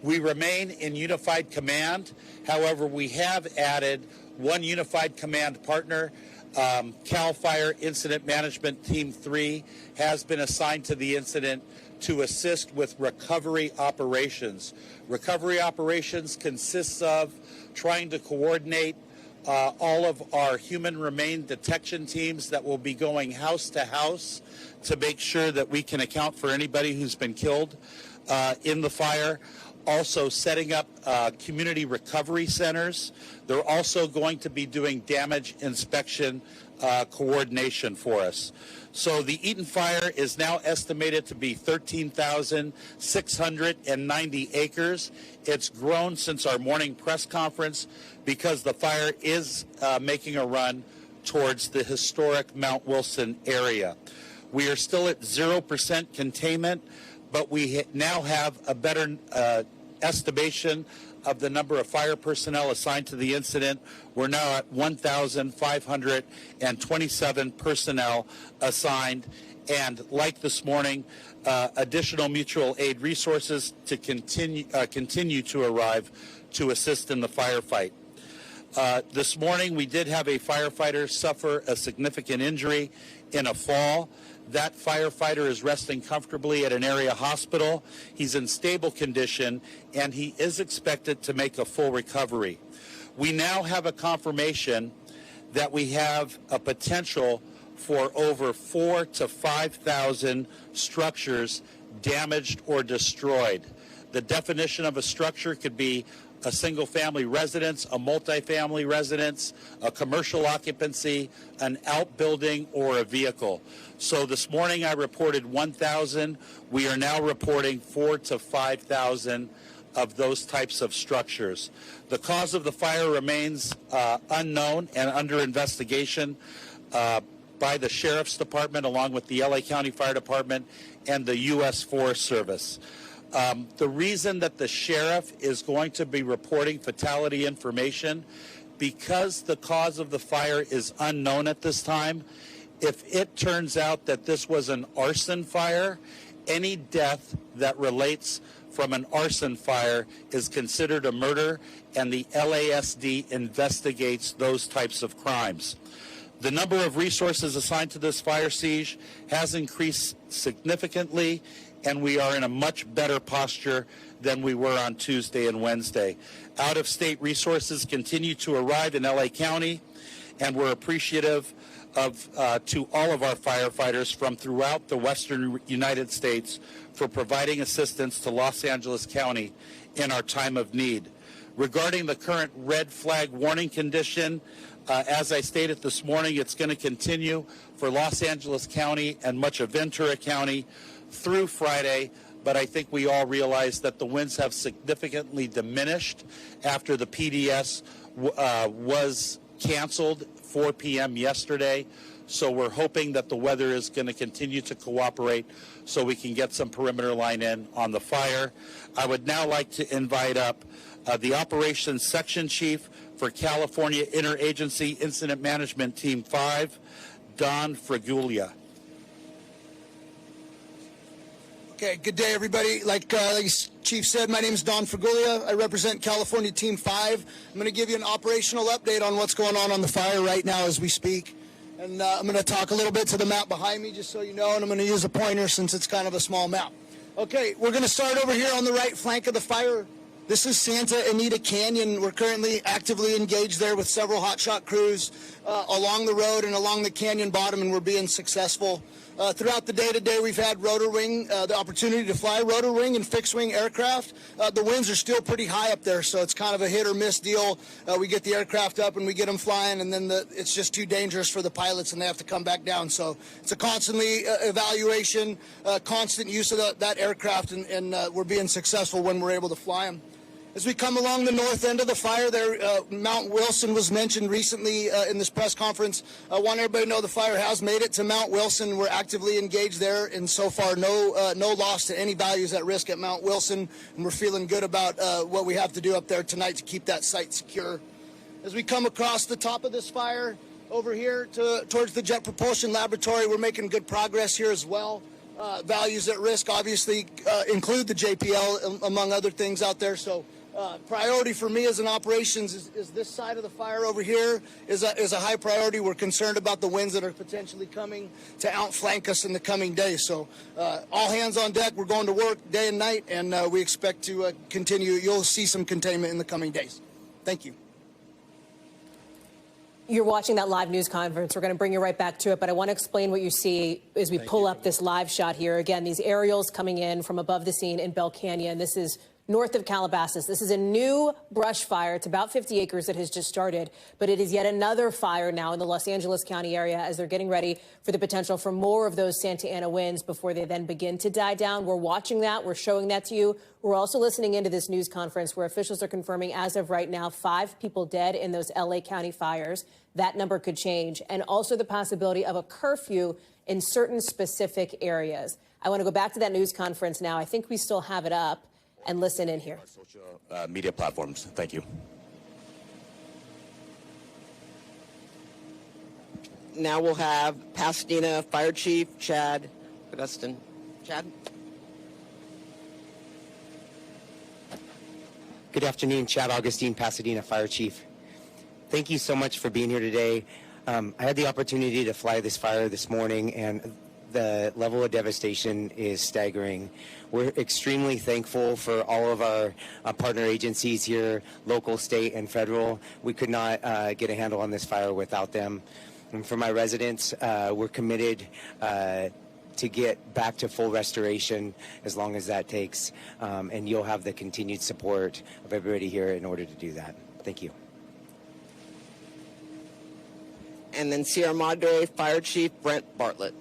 We remain in unified command. However, we have added one unified command partner. CAL FIRE Incident Management Team 3 has been assigned to the incident to assist with recovery operations. Recovery operations consists of trying to coordinate all of our human remain detection teams that will be going house to house to make sure that we can account for anybody who's been killed in the fire. Also setting up community recovery centers. They're also going to be doing damage inspection coordination for us. So the Eaton fire is now estimated to be 13,690 acres. It's grown since our morning press conference because the fire is making a run towards the historic Mount Wilson area. We are still at 0% containment, but we now have a better estimation of the number of fire personnel assigned to the incident. We're now at 1,527 personnel assigned, and like this morning, additional mutual aid resources to continue to arrive to assist in the firefight. This morning, we did have a firefighter suffer a significant injury in a fall. That firefighter is resting comfortably at an area hospital. He's in stable condition, and he is expected to make a full recovery. We now have a confirmation that we have a potential for over 4,000 to 5,000 structures damaged or destroyed. The definition of a structure could be a single-family residence, a multifamily residence, a commercial occupancy, an outbuilding, or a vehicle. So this morning I reported 1,000. We are now reporting 4,000 to 5,000 of those types of structures. The cause of the fire remains unknown and under investigation by the Sheriff's Department along with the LA County Fire Department and the U.S. Forest Service. The reason that the sheriff is going to be reporting fatality information, because the cause of the fire is unknown at this time, if it turns out that this was an arson fire, any death that relates from an arson fire is considered a murder, and the LASD investigates those types of crimes. The number of resources assigned to this fire siege has increased significantly, and we are in a much better posture than we were on Tuesday and Wednesday. Out-of-state resources continue to arrive in LA County, and we're appreciative of to all of our firefighters from throughout the western United States for providing assistance to Los Angeles County in our time of need. Regarding the current red flag warning condition, as I stated this morning, it's going to continue for Los Angeles County and much of Ventura County through Friday, but I think we all realize that the winds have significantly diminished after the PDS was canceled 4 p.m. yesterday. So we're hoping that the weather is going to continue to cooperate so we can get some perimeter line in on the fire. I would now like to invite up the Operations Section Chief for California Interagency Incident Management Team 5, Don Fraguglia. Okay, good day, everybody. Like Chief said, my name is Don Fraguglia. I represent California Team 5. I'm going to give you an operational update on what's going on the fire right now as we speak. And I'm going to talk a little bit to the map behind me, just so you know, and I'm going to use a pointer since it's kind of a small map. Okay, we're going to start over here on the right flank of the fire. This is Santa Anita Canyon. We're currently actively engaged there with several hotshot crews along the road and along the canyon bottom, and we're being successful. Throughout the day today, we've had rotor wing, the opportunity to fly rotor wing and fixed wing aircraft. The winds are still pretty high up there, so it's kind of a hit or miss deal. We get the aircraft up and we get them flying, and then it's just too dangerous for the pilots and they have to come back down. So it's a constantly evaluation, constant use of that aircraft, and we're being successful when we're able to fly them. As we come along the north end of the fire there, Mount Wilson was mentioned recently in this press conference. I want everybody to know the fire has made it to Mount Wilson. We're actively engaged there, and so far no loss to any values at risk at Mount Wilson, and we're feeling good about what we have to do up there tonight to keep that site secure. As we come across the top of this fire over here towards the Jet Propulsion Laboratory, we're making good progress here as well. Values at risk obviously include the JPL, among other things out there, so priority for me as an operations is this side of the fire over here is a high priority. We're concerned about the winds that are potentially coming to outflank us in the coming days. So all hands on deck. We're going to work day and night, and we expect to continue. You'll see some containment in the coming days. Thank you. You're watching that live news conference. We're going to bring you right back to it, but I want to explain what you see as we pull up this live shot here. Again, these aerials coming in from above the scene in Bell Canyon. This is north of Calabasas. This is a new brush fire. It's about 50 acres that has just started, but it is yet another fire now in the Los Angeles County area as they're getting ready for the potential for more of those Santa Ana winds before they then begin to die down. We're watching that. We're showing that to you. We're also listening into this news conference where officials are confirming as of right now 5 people dead in those LA County fires. That number could change, and also the possibility of a curfew in certain specific areas. I want to go back to that news conference now. I think we still have it up. And listen in here. Social media platforms. Thank you. Now we'll have Pasadena Fire Chief Chad Augustin. Chad? Good afternoon, Chad Augustine, Pasadena Fire Chief. Thank you so much for being here today. I had the opportunity to fly this fire this morning, and the level of devastation is staggering. We're extremely thankful for all of our partner agencies here, local, state, and federal. We could not get a handle on this fire without them. And for my residents, we're committed to get back to full restoration as long as that takes. And you'll have the continued support of everybody here in order to do that. Thank you. And then Sierra Madre Fire Chief Brent Bartlett.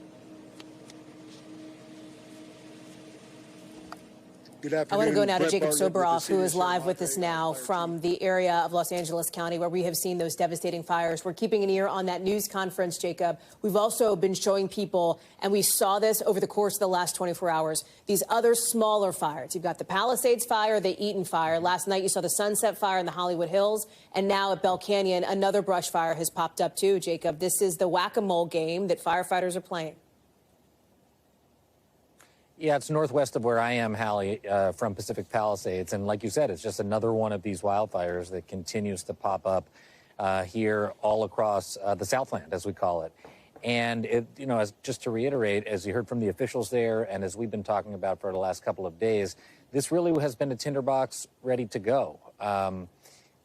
Good afternoon. I want to go now to Brett Jacob Bartlett Soboroff, who is live Sierra with us now from the area of Los Angeles County where we have seen those devastating fires. We're keeping an ear on that news conference, Jacob. We've also been showing people, and we saw this over the course of the last 24 hours, these other smaller fires. You've got the Palisades fire, the Eaton fire. Last night you saw the Sunset fire in the Hollywood Hills. And now at Bell Canyon, another brush fire has popped up too, Jacob. This is the whack-a-mole game that firefighters are playing. Yeah, it's northwest of where I am, Hallie, from Pacific Palisades. And like you said, it's just another one of these wildfires that continues to pop up here all across the Southland, as we call it. And, just to reiterate, as you heard from the officials there and as we've been talking about for the last couple of days, this really has been a tinderbox ready to go.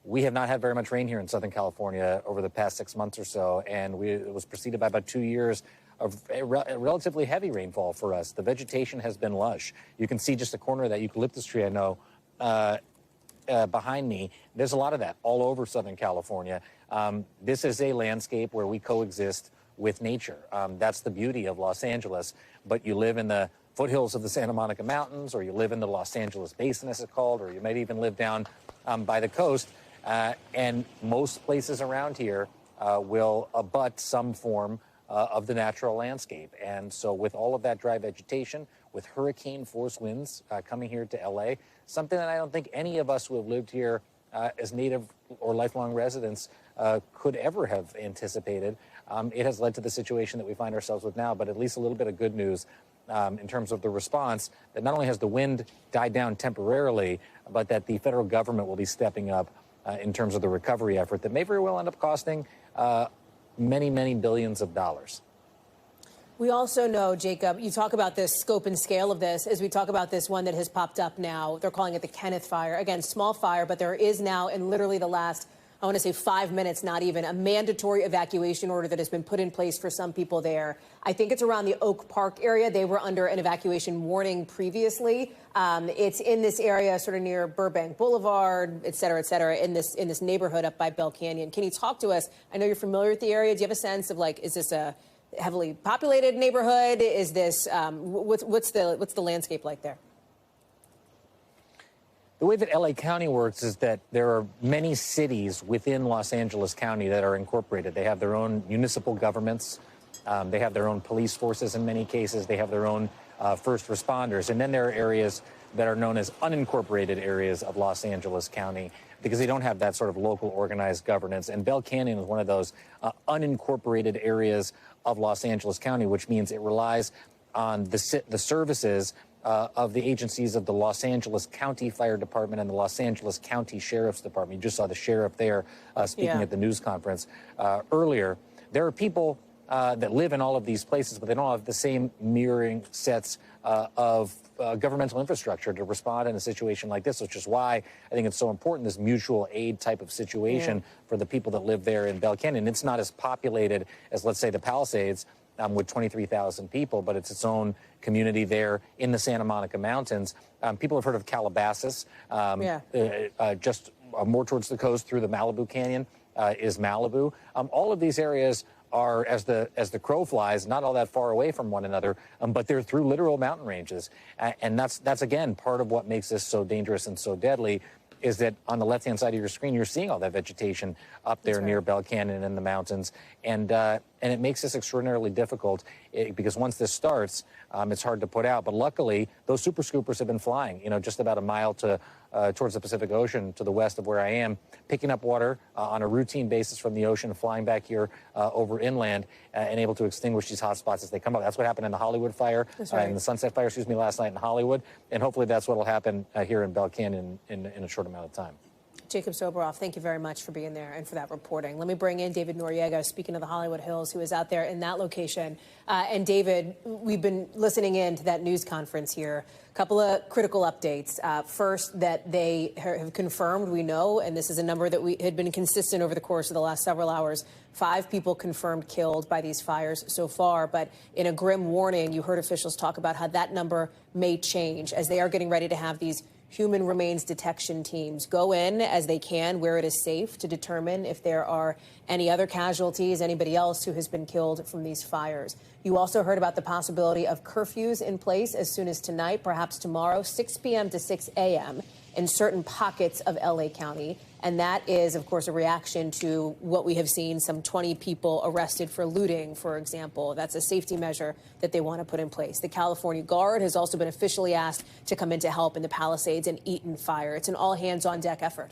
We have not had very much rain here in Southern California over the past 6 months or so, and it was preceded by about 2 years of a relatively heavy rainfall for us. The vegetation has been lush. You can see just a corner of that eucalyptus tree, I know, behind me. There's a lot of that all over Southern California. This is a landscape where we coexist with nature. That's the beauty of Los Angeles, but you live in the foothills of the Santa Monica Mountains, or you live in the Los Angeles Basin, as it's called, or you might even live down by the coast, and most places around here will abut some form of the natural landscape. And so with all of that dry vegetation, with hurricane force winds coming here to LA, something that I don't think any of us who have lived here as native or lifelong residents could ever have anticipated. It has led to the situation that we find ourselves with now, but at least a little bit of good news. in terms of the response, that not only has the wind died down temporarily, but that the federal government will be stepping up in terms of the recovery effort that may very well end up costing many, many billions of dollars. We also know, Jacob, you talk about this scope and scale of this as we talk about this one that has popped up now. They're calling it the Kenneth Fire. Again, small fire, but there is now in literally the last, I want to say 5 minutes, not even, a mandatory evacuation order that has been put in place for some people there. I think it's around the Oak Park area. They were under an evacuation warning previously. It's in this area sort of near Burbank Boulevard, et cetera, in this neighborhood up by Bell Canyon. Can you talk to us? I know you're familiar with the area. Do you have a sense of, like, is this a heavily populated neighborhood? Is this what's the landscape like there? The way that LA County works is that there are many cities within Los Angeles County that are incorporated. They have their own municipal governments. They have their own police forces in many cases. They have their own first responders. And then there are areas that are known as unincorporated areas of Los Angeles County because they don't have that sort of local organized governance. And Bell Canyon is one of those unincorporated areas of Los Angeles County, which means it relies on the services of the agencies of the Los Angeles County Fire Department and the Los Angeles County Sheriff's Department. You just saw the sheriff there speaking at the news conference earlier. There are people that live in all of these places, but they don't have the same mirroring sets of governmental infrastructure to respond in a situation like this, which is why I think it's so important, this mutual aid type of situation for the people that live there in Bell Canyon. It's not as populated as, let's say, the Palisades with 23,000 people, but it's its own community there in the Santa Monica Mountains. People have heard of Calabasas, just more towards the coast through the Malibu Canyon is Malibu. All of these areas are, as the crow flies, not all that far away from one another, but they're through literal mountain ranges. And that's again, part of what makes this so dangerous and so deadly, is that on the left-hand side of your screen, you're seeing all that vegetation up there near Bell Canyon in the mountains. And it makes this extraordinarily difficult because once this starts, it's hard to put out. But luckily, those super scoopers have been flying, just about a mile towards the Pacific Ocean to the west of where I am, picking up water on a routine basis from the ocean, flying back here over inland, and able to extinguish these hot spots as they come up. That's what happened in the Hollywood fire, in the Sunset Fire, last night in Hollywood. And hopefully that's what will happen here in Bell Canyon in a short amount of time. Jacob Soboroff, thank you very much for being there and for that reporting. Let me bring in David Noriega, speaking of the Hollywood Hills, who is out there in that location. And David, we've been listening in to that news conference here. A couple of critical updates. First, that they have confirmed, we know, and this is a number that we had been consistent over the course of the last several hours, 5 people confirmed killed by these fires so far. But in a grim warning, you heard officials talk about how that number may change as they are getting ready to have these human remains detection teams go in as they can where it is safe to determine if there are any other casualties, anybody else who has been killed from these fires. You also heard about the possibility of curfews in place as soon as tonight, perhaps tomorrow, 6 p.m. to 6 a.m. in certain pockets of LA County. And that is, of course, a reaction to what we have seen, some 20 people arrested for looting, for example. That's a safety measure that they want to put in place. The California Guard has also been officially asked to come in to help in the Palisades and Eaton fire. It's an all-hands-on-deck effort.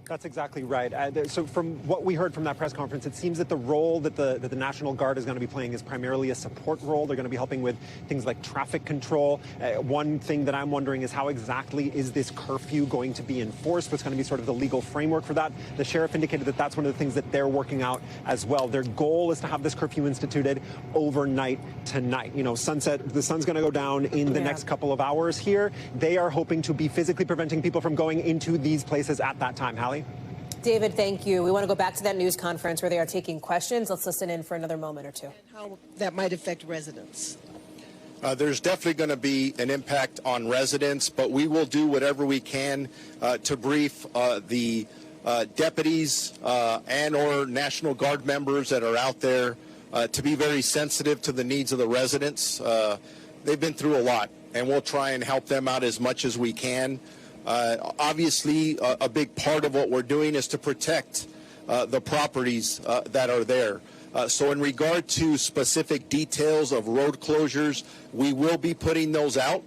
That's exactly right. So from what we heard from that press conference, it seems that the role that the National Guard is going to be playing is primarily a support role. They're going to be helping with things like traffic control. One thing that I'm wondering is how exactly is this curfew going to be enforced? What's going to be sort of the legal framework for that? The sheriff indicated that that's one of the things that they're working out as well. Their goal is to have this curfew instituted overnight tonight. The sun's going to go down in the next couple of hours here. They are hoping to be physically preventing people from going into these places at that time. Hallie? David, thank you. We want to go back to that news conference where they are taking questions. Let's listen in for another moment or two. How that might affect residents. There's definitely going to be an impact on residents, but we will do whatever we can to brief the deputies and or National Guard members that are out there to be very sensitive to the needs of the residents. They've been through a lot, and we'll try and help them out as much as we can. Obviously, a big part of what we're doing is to protect the properties that are there. So in regard to specific details of road closures, we will be putting those out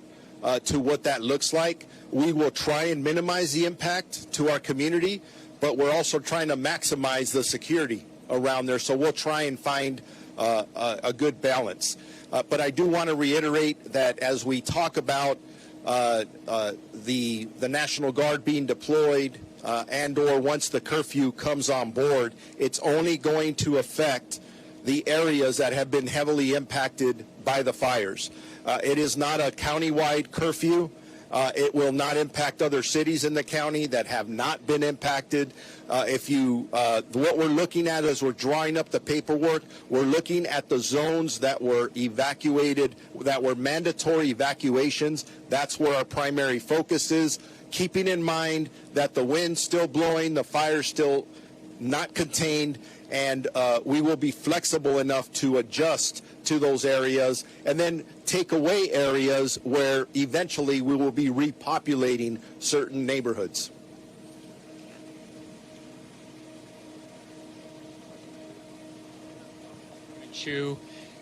to what that looks like. We will try and minimize the impact to our community, but we're also trying to maximize the security around there. So we'll try and find a good balance. But I do want to reiterate that as we talk about the National Guard being deployed and or once the curfew comes on board, it's only going to affect the areas that have been heavily impacted by the fires. It is not a countywide curfew. It will not impact other cities in the county that have not been impacted. What we're looking at as we're drawing up the paperwork, we're looking at the zones that were evacuated, that were mandatory evacuations. That's where our primary focus is, keeping in mind that the wind's still blowing, the fire's still not contained, and we will be flexible enough to adjust to those areas and then take away areas where eventually we will be repopulating certain neighborhoods.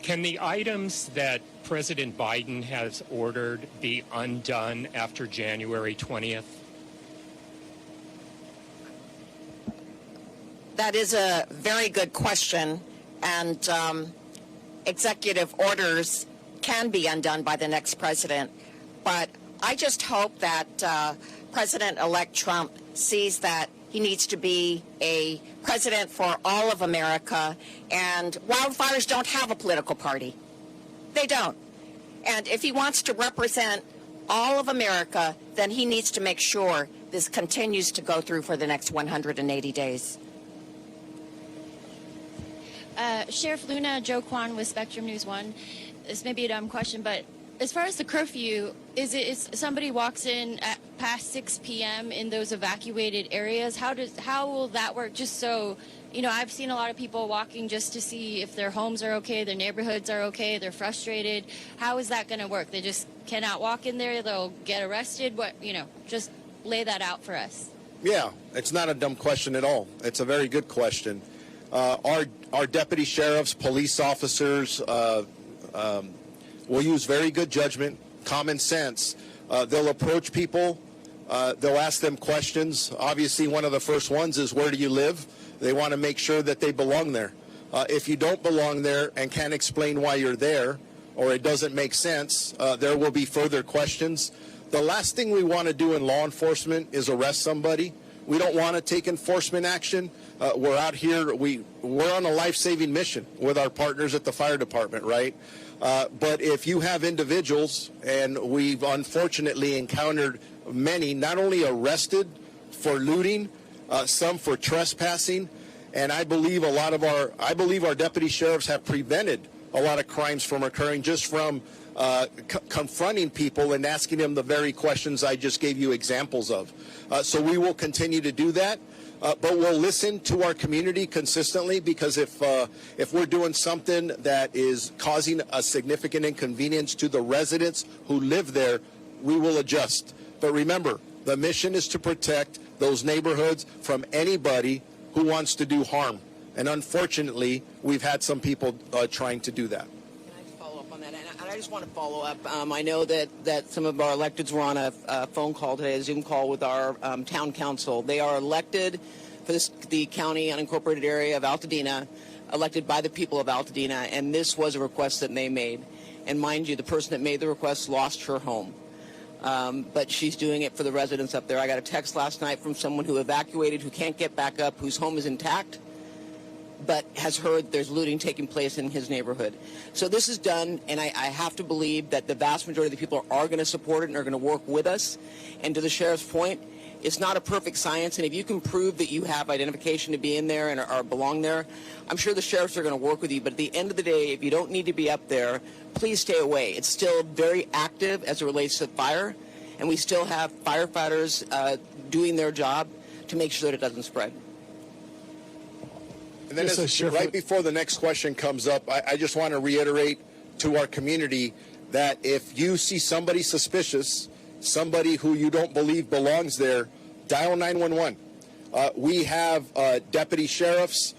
Can the items that President Biden has ordered be undone after January 20th? That is a very good question, and executive orders can be undone by the next president. But I just hope that President-elect Trump sees that he needs to be a president for all of America, and wildfires don't have a political party. They don't. And if he wants to represent all of America, then he needs to make sure this continues to go through for the next 180 days. Sheriff Luna, Joe Kwan with Spectrum News 1. This may be a dumb question, but as far as the curfew, is somebody walks in at past 6 p.m. in those evacuated areas? How will that work? Just so, you know, I've seen a lot of people walking just to see if their homes are okay, their neighborhoods are okay, they're frustrated. How is that going to work? They just cannot walk in there, they'll get arrested? What, you know, just lay that out for us. Yeah, it's not a dumb question at all. It's a very good question. Our deputy sheriffs, police officers will use very good judgment, common sense. They'll approach people. They'll ask them questions. Obviously, one of the first ones is, where do you live? They want to make sure that they belong there. If you don't belong there and can't explain why you're there, or it doesn't make sense, there will be further questions. The last thing we want to do in law enforcement is arrest somebody. We don't want to take enforcement action. We're out here, we're on a life-saving mission with our partners at the fire department, right? But if you have individuals, and we've unfortunately encountered many, not only arrested for looting, some for trespassing, and I believe our deputy sheriffs have prevented a lot of crimes from occurring just from confronting people and asking them the very questions I just gave you examples of. So we will continue to do that. But we'll listen to our community consistently, because if we're doing something that is causing a significant inconvenience to the residents who live there, we will adjust. But remember, the mission is to protect those neighborhoods from anybody who wants to do harm. And unfortunately, we've had some people trying to do that. I just want to follow up. I know that some of our electeds were on a phone call today, a Zoom call with our town council. They are elected for the county unincorporated area of Altadena, elected by the people of Altadena, and this was a request that they made. And mind you, the person that made the request lost her home. But she's doing it for the residents up there. I got a text last night from someone who evacuated, who can't get back up, whose home is intact, but has heard there's looting taking place in his neighborhood. So this is done, and I have to believe that the vast majority of the people are going to support it and are going to work with us. And to the sheriff's point, it's not a perfect science, and if you can prove that you have identification to be in there and are belong there, I'm sure the sheriffs are going to work with you. But at the end of the day, if you don't need to be up there, please stay away. It's still very active as it relates to fire, and we still have firefighters doing their job to make sure that it doesn't spread. And then right before the next question comes up, I just want to reiterate to our community that if you see somebody suspicious, somebody who you don't believe belongs there, dial 911. We have deputy sheriffs.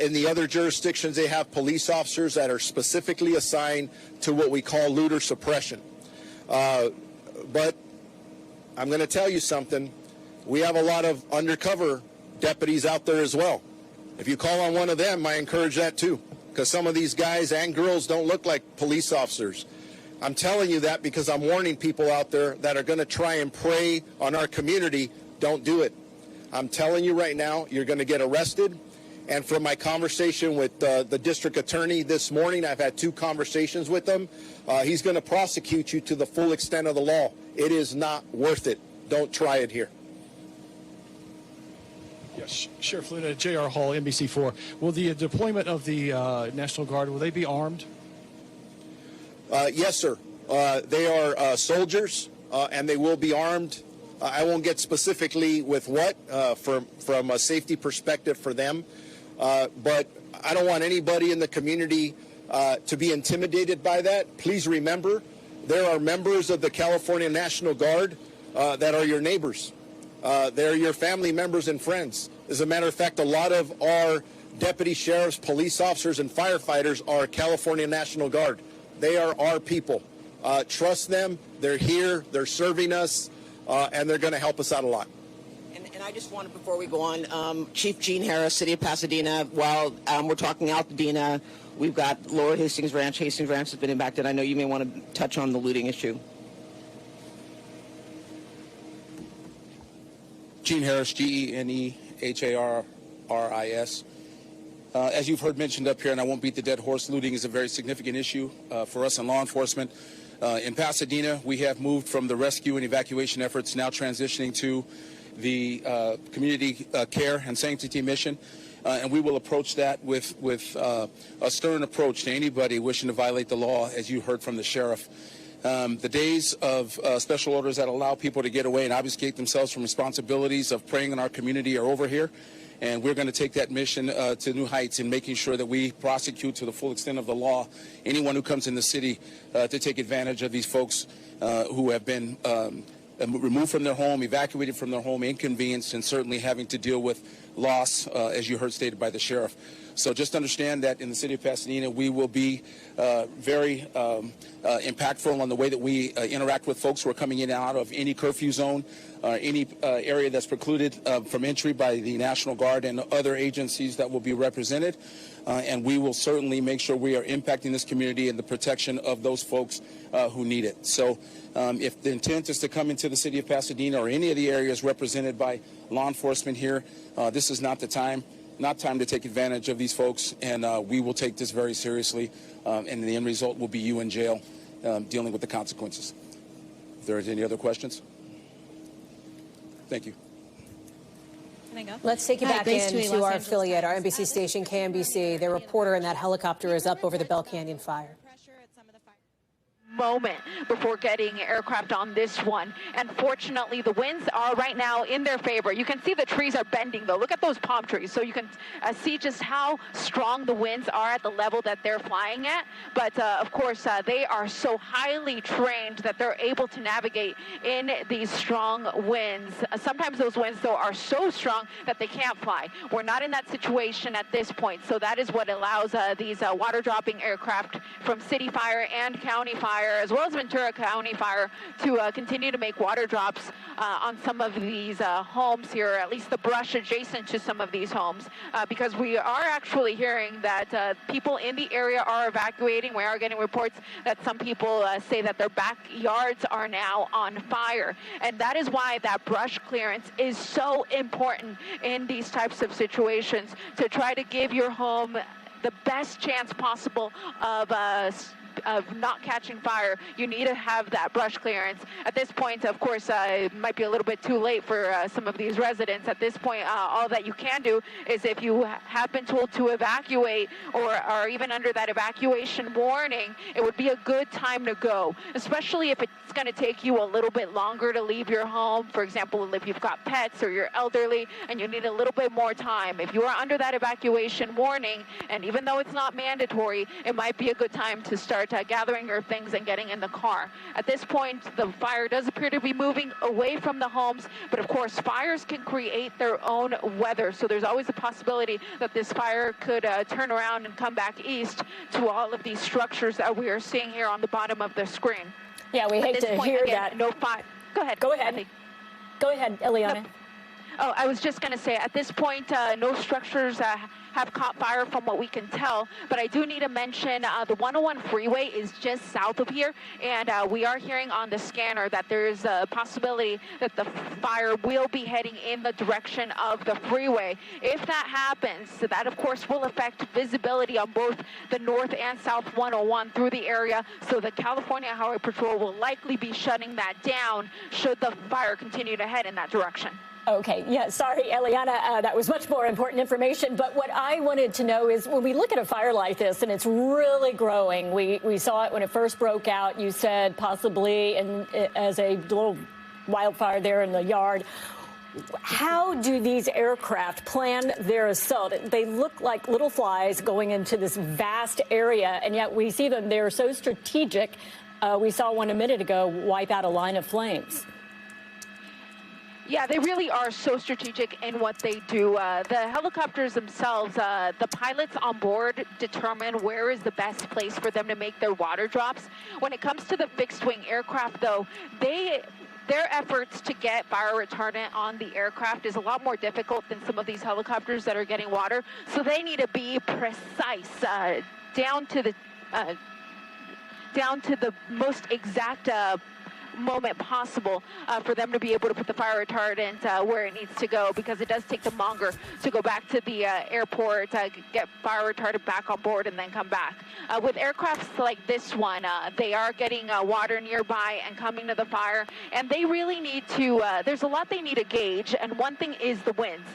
In the other jurisdictions, they have police officers that are specifically assigned to what we call looter suppression. But I'm going to tell you something. We have a lot of undercover deputies out there as well. If you call on one of them, I encourage that too, because some of these guys and girls don't look like police officers. I'm telling you that because I'm warning people out there that are going to try and prey on our community. Don't do it. I'm telling you right now, you're going to get arrested. And from my conversation with the district attorney this morning, I've had 2 conversations with him. He's going to prosecute you to the full extent of the law. It is not worth it. Don't try it here. Yes, Sheriff Luna, J.R. Hall, NBC4. Will the deployment of the National Guard, will they be armed? Yes, sir. They are soldiers, and they will be armed. I won't get specifically with what from a safety perspective for them, but I don't want anybody in the community to be intimidated by that. Please remember, there are members of the California National Guard that are your neighbors. They're your family members and friends. As a matter of fact, a lot of our deputy sheriffs, police officers, and firefighters are California National Guard. They are our people. Trust them. They're here. They're serving us, and they're going to help us out a lot. And I just wanted, before we go on, Chief Gene Harris, City of Pasadena, while we're talking Altadena, we've got Lower Hastings Ranch. Hastings Ranch has been impacted. I know you may want to touch on the looting issue. Gene Harris, Geneharris. As you've heard mentioned up here, and I won't beat the dead horse, looting is a very significant issue for us in law enforcement. In Pasadena, we have moved from the rescue and evacuation efforts, now transitioning to the community care and sanctity mission. And we will approach that with a stern approach to anybody wishing to violate the law, as you heard from the sheriff. The days of special orders that allow people to get away and obfuscate themselves from responsibilities of preying on our community are over here. And we're going to take that mission to new heights in making sure that we prosecute to the full extent of the law anyone who comes in the city to take advantage of these folks who have been removed from their home, evacuated from their home, inconvenienced, and certainly having to deal with loss, as you heard stated by the sheriff. So just understand that in the city of Pasadena, we will be very impactful on the way that we interact with folks who are coming in and out of any curfew zone, any area that's precluded from entry by the National Guard and other agencies that will be represented. And we will certainly make sure we are impacting this community and the protection of those folks who need it. So if the intent is to come into the city of Pasadena or any of the areas represented by law enforcement here, this is not the time. Not time to take advantage of these folks, and we will take this very seriously, and the end result will be you in jail dealing with the consequences. If there are any other questions? Thank you. Let's take you back into our affiliate, our NBC station, KNBC. Their reporter in that helicopter is up over the Bell Canyon fire. Moment before getting aircraft on this one, and fortunately the winds are right now in their favor. You can see the trees are bending though. Look at those palm trees, so you can see just how strong the winds are at the level that they're flying at. But of course they are so highly trained that they're able to navigate in these strong winds. Sometimes those winds though are so strong that they can't fly. We're not in that situation at this point, so that is what allows these water dropping aircraft from City Fire and County Fire, as well as Ventura County Fire, to continue to make water drops on some of these homes here, at least the brush adjacent to some of these homes, because we are actually hearing that people in the area are evacuating. We are getting reports that some people say that their backyards are now on fire, and that is why that brush clearance is so important in these types of situations, to try to give your home the best chance possible of not catching fire. You need to have that brush clearance. At this point, of course, it might be a little bit too late for some of these residents. At this point, all that you can do is, if you have been told to evacuate or are even under that evacuation warning, it would be a good time to go, especially if it's going to take you a little bit longer to leave your home. For example, if you've got pets or you're elderly and you need a little bit more time. If you are under that evacuation warning, and even though it's not mandatory, it might be a good time to start gathering your things and getting in the car. At this point, the fire does appear to be moving away from the homes, but of course, fires can create their own weather, so there's always a possibility that this fire could turn around and come back east to all of these structures that we are seeing here on the bottom of the screen. Yeah, we hate to hear that. No fire. Go ahead. Go ahead. Go ahead, Eliana. Oh, I was just going to say, at this point, no structures have caught fire from what we can tell. But I do need to mention the 101 freeway is just south of here. And we are hearing on the scanner that there is a possibility that the fire will be heading in the direction of the freeway. If that happens, that, of course, will affect visibility on both the north and south 101 through the area. So the California Highway Patrol will likely be shutting that down should the fire continue to head in that direction. Okay, yeah, sorry, Eliana, that was much more important information. But what I wanted to know is when we look at a fire like this, and it's really growing, we saw it when it first broke out, you said possibly as a little wildfire there in the yard. How do these aircraft plan their assault? They look like little flies going into this vast area, and yet we see them. They're so strategic. We saw one a minute ago wipe out a line of flames. Yeah, they really are so strategic in what they do. The helicopters themselves, the pilots on board determine where is the best place for them to make their water drops. When it comes to the fixed-wing aircraft, though, their efforts to get fire retardant on the aircraft is a lot more difficult than some of these helicopters that are getting water. So they need to be precise, down to the most exact moment possible for them to be able to put the fire retardant where it needs to go, because it does take them longer to go back to the airport, get fire retardant back on board, and then come back. With aircrafts like this one, they are getting water nearby and coming to the fire, and they really need to, there's a lot they need to gauge, and one thing is the winds.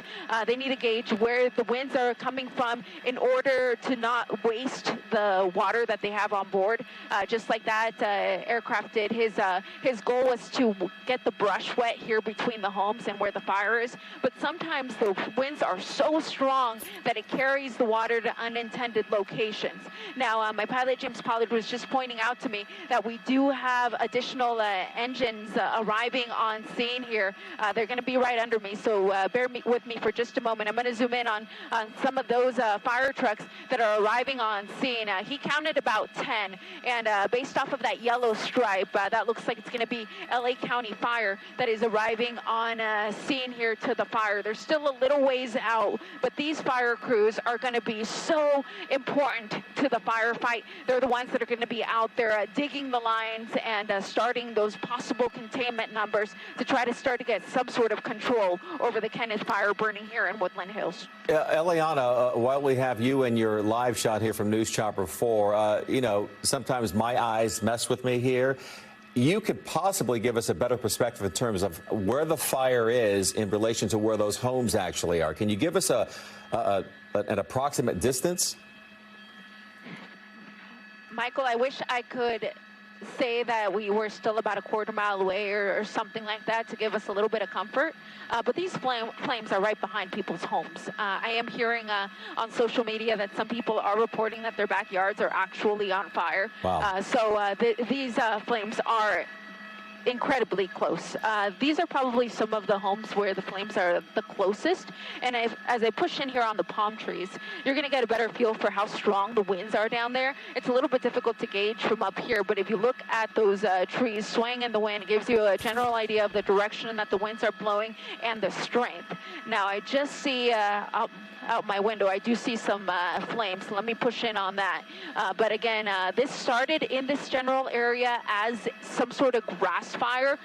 They need to gauge where the winds are coming from in order to not waste the water that they have on board. Just like that aircraft did. His goal was to get the brush wet here between the homes and where the fire is, but sometimes the winds are so strong that it carries the water to unintended locations. Now, my pilot, James Pollard, was just pointing out to me that we do have additional engines arriving on scene here. They're going to be right under me, so bear with me for just a moment. I'm going to zoom in on some of those fire trucks that are arriving on scene. He counted about 10, and based off of that yellow stripe, that looks like it's going to be LA County Fire that is arriving on scene here to the fire. They're still a little ways out, but these fire crews are going to be so important to the firefight. They're the ones that are going to be out there digging the lines and starting those possible containment numbers to try to start to get some sort of control over the Kenneth fire burning here in Woodland Hills. Eliana, while we have you and your live shot here from News Chopper 4, you know, sometimes my eyes mess with me here. You could possibly give us a better perspective in terms of where the fire is in relation to where those homes actually are. Can you give us an approximate distance? Michael, I wish I could say that we were still about a quarter-mile away or something like that to give us a little bit of comfort. But these flames are right behind people's homes. I am hearing on social media that some people are reporting that their backyards are actually on fire. Wow. These flames are incredibly close. These are probably some of the homes where the flames are the closest. And as I push in here on the palm trees, you're going to get a better feel for how strong the winds are down there. It's a little bit difficult to gauge from up here, but if you look at those trees swaying in the wind, it gives you a general idea of the direction that the winds are blowing and the strength. Now, I just see out my window, I do see some flames. Let me push in on that. But again, this started in this general area as some sort of grass fire,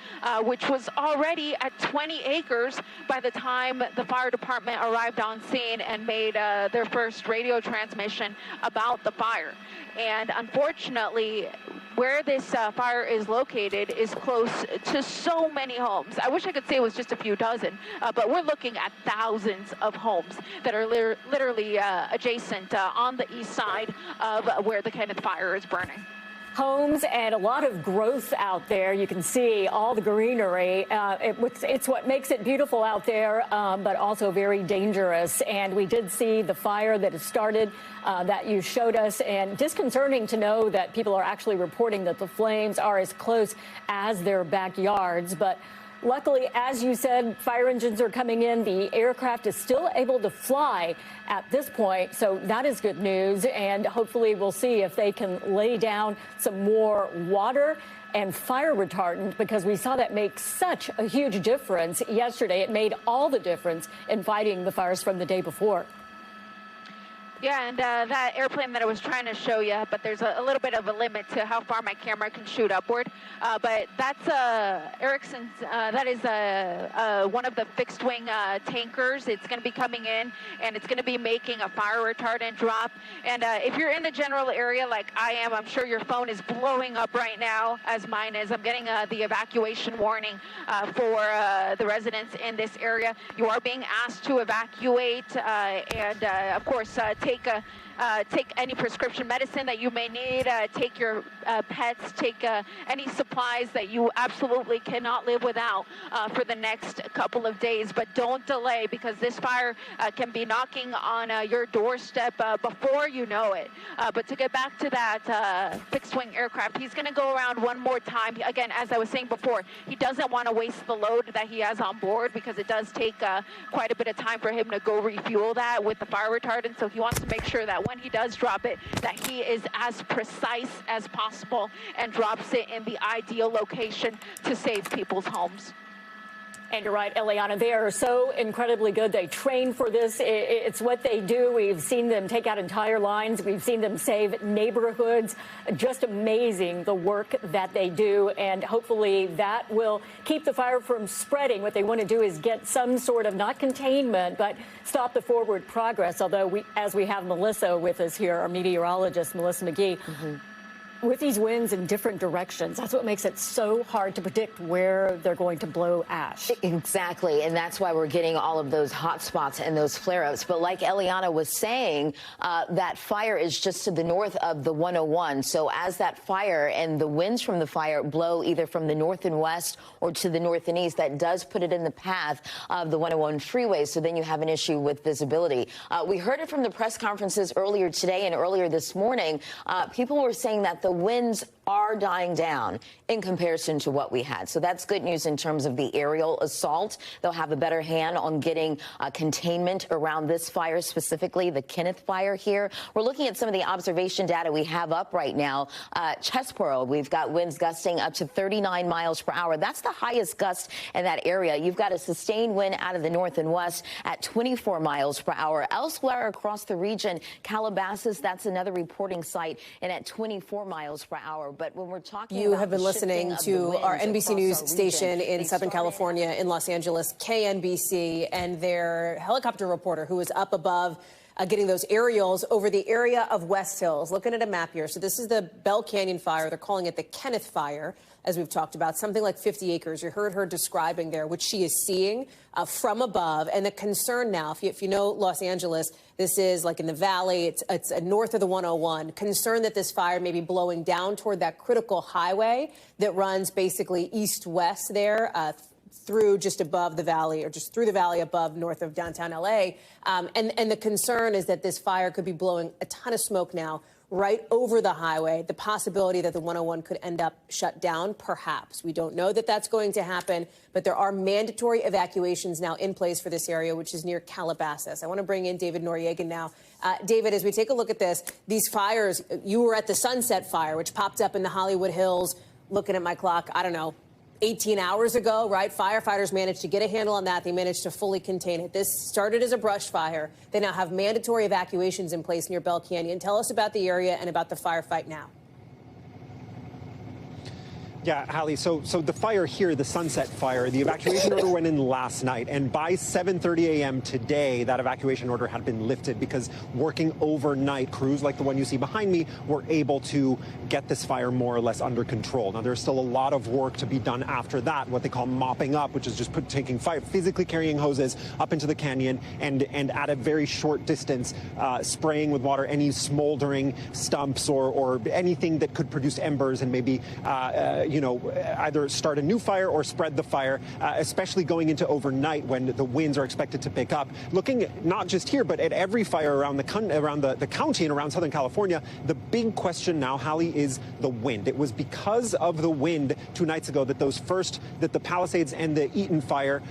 which was already at 20 acres by the time the fire department arrived on scene and made their first radio transmission about the fire. And unfortunately, where this fire is located is close to so many homes. I wish I could say it was just a few dozen, but we're looking at thousands of homes that are literally adjacent on the east side of where the Kenneth fire is burning. Homes and a lot of growth out there. You can see all the greenery. It's what makes it beautiful out there, but also very dangerous. And we did see the fire that has started that you showed us, and disconcerting to know that people are actually reporting that the flames are as close as their backyards. But luckily, as you said, fire engines are coming in. The aircraft is still able to fly at this point, so that is good news. And hopefully we'll see if they can lay down some more water and fire retardant, because we saw that make such a huge difference yesterday. It made all the difference in fighting the fires from the day before. Yeah, and that airplane that I was trying to show you, but there's a little bit of a limit to how far my camera can shoot upward. But that's Ericsson's, that is one of the fixed-wing tankers. It's going to be coming in, and it's going to be making a fire retardant drop. And if you're in the general area like I am, I'm sure your phone is blowing up right now, as mine is. I'm getting the evacuation warning for the residents in this area. You are being asked to evacuate, and of course, take any prescription medicine that you may need, take your pets, take any supplies that you absolutely cannot live without for the next couple of days. But don't delay, because this fire can be knocking on your doorstep before you know it. But to get back to that fixed-wing aircraft, he's going to go around one more time. Again, as I was saying before, he doesn't want to waste the load that he has on board, because it does take quite a bit of time for him to go refuel that with the fire retardant. So he wants to make sure that when he does drop it, that he is as precise as possible and drops it in the ideal location to save people's homes. And you're right, Eliana, they are so incredibly good. They train for this. It's what they do. We've seen them take out entire lines. We've seen them save neighborhoods. Just amazing, the work that they do. And hopefully that will keep the fire from spreading. What they want to do is get some sort of, not containment, but stop the forward progress. Although, as we have Melissa with us here, our meteorologist, Melissa McGee, with these winds in different directions, that's what makes it so hard to predict where they're going to blow ash. Exactly, and that's why we're getting all of those hot spots and those flare-ups. But like Eliana was saying, that fire is just to the north of the 101. So as that fire and the winds from the fire blow either from the north and west or to the north and east, that does put it in the path of the 101 freeway. So then you have an issue with visibility. We heard it from the press conferences earlier today and earlier this morning. People were saying that the winds are dying down in comparison to what we had. So that's good news in terms of the aerial assault. They'll have a better hand on getting containment around this fire, specifically the Kenneth fire here. We're looking at some of the observation data we have up right now. Chesborough, we've got winds gusting up to 39 miles per hour. That's the highest gust in that area. You've got a sustained wind out of the north and west at 24 miles per hour. Elsewhere across the region, Calabasas, that's another reporting site, and at 24 miles per hour. But when we're talking you have been listening to our NBC News station in Southern California, in Los Angeles, KNBC, and their helicopter reporter who is up above getting those aerials over the area of West Hills. Looking at a map here. So this is the Bell Canyon fire. They're calling it the Kenneth fire, as we've talked about, something like 50 acres. You heard her describing there, which she is seeing from above. And the concern now, if you know Los Angeles, this is like in the valley. It's north of the 101. Concern that this fire may be blowing down toward that critical highway that runs basically east-west there, through just above the valley, or just through the valley above north of downtown L.A. And the concern is that this fire could be blowing a ton of smoke now right over the highway. The possibility that the 101 could end up shut down, perhaps. We don't know that that's going to happen, but there are mandatory evacuations now in place for this area, which is near Calabasas. I want to bring in David Noriega now. David, as we take a look at this, these fires, you were at the Sunset Fire, which popped up in the Hollywood Hills, looking at my clock, I don't know, 18 hours ago, right? Firefighters managed to get a handle on that. They managed to fully contain it. This started as a brush fire. They now have mandatory evacuations in place near Bell Canyon. Tell us about the area and about the firefight now. Yeah, Hallie, so the fire here, the Sunset Fire, the evacuation order went in last night, and by 7:30 a.m. today, that evacuation order had been lifted because working overnight, crews like the one you see behind me were able to get this fire more or less under control. Now, there's still a lot of work to be done after that, what they call mopping up, which is just taking fire, physically carrying hoses up into the canyon and at a very short distance, spraying with water any smoldering stumps or anything that could produce embers and maybe either start a new fire or spread the fire, especially going into overnight when the winds are expected to pick up. Looking not just here, but at every fire around the county and around Southern California, the big question now, Hallie, is the wind. It was because of the wind 2 nights ago that the Palisades and the Eaton fire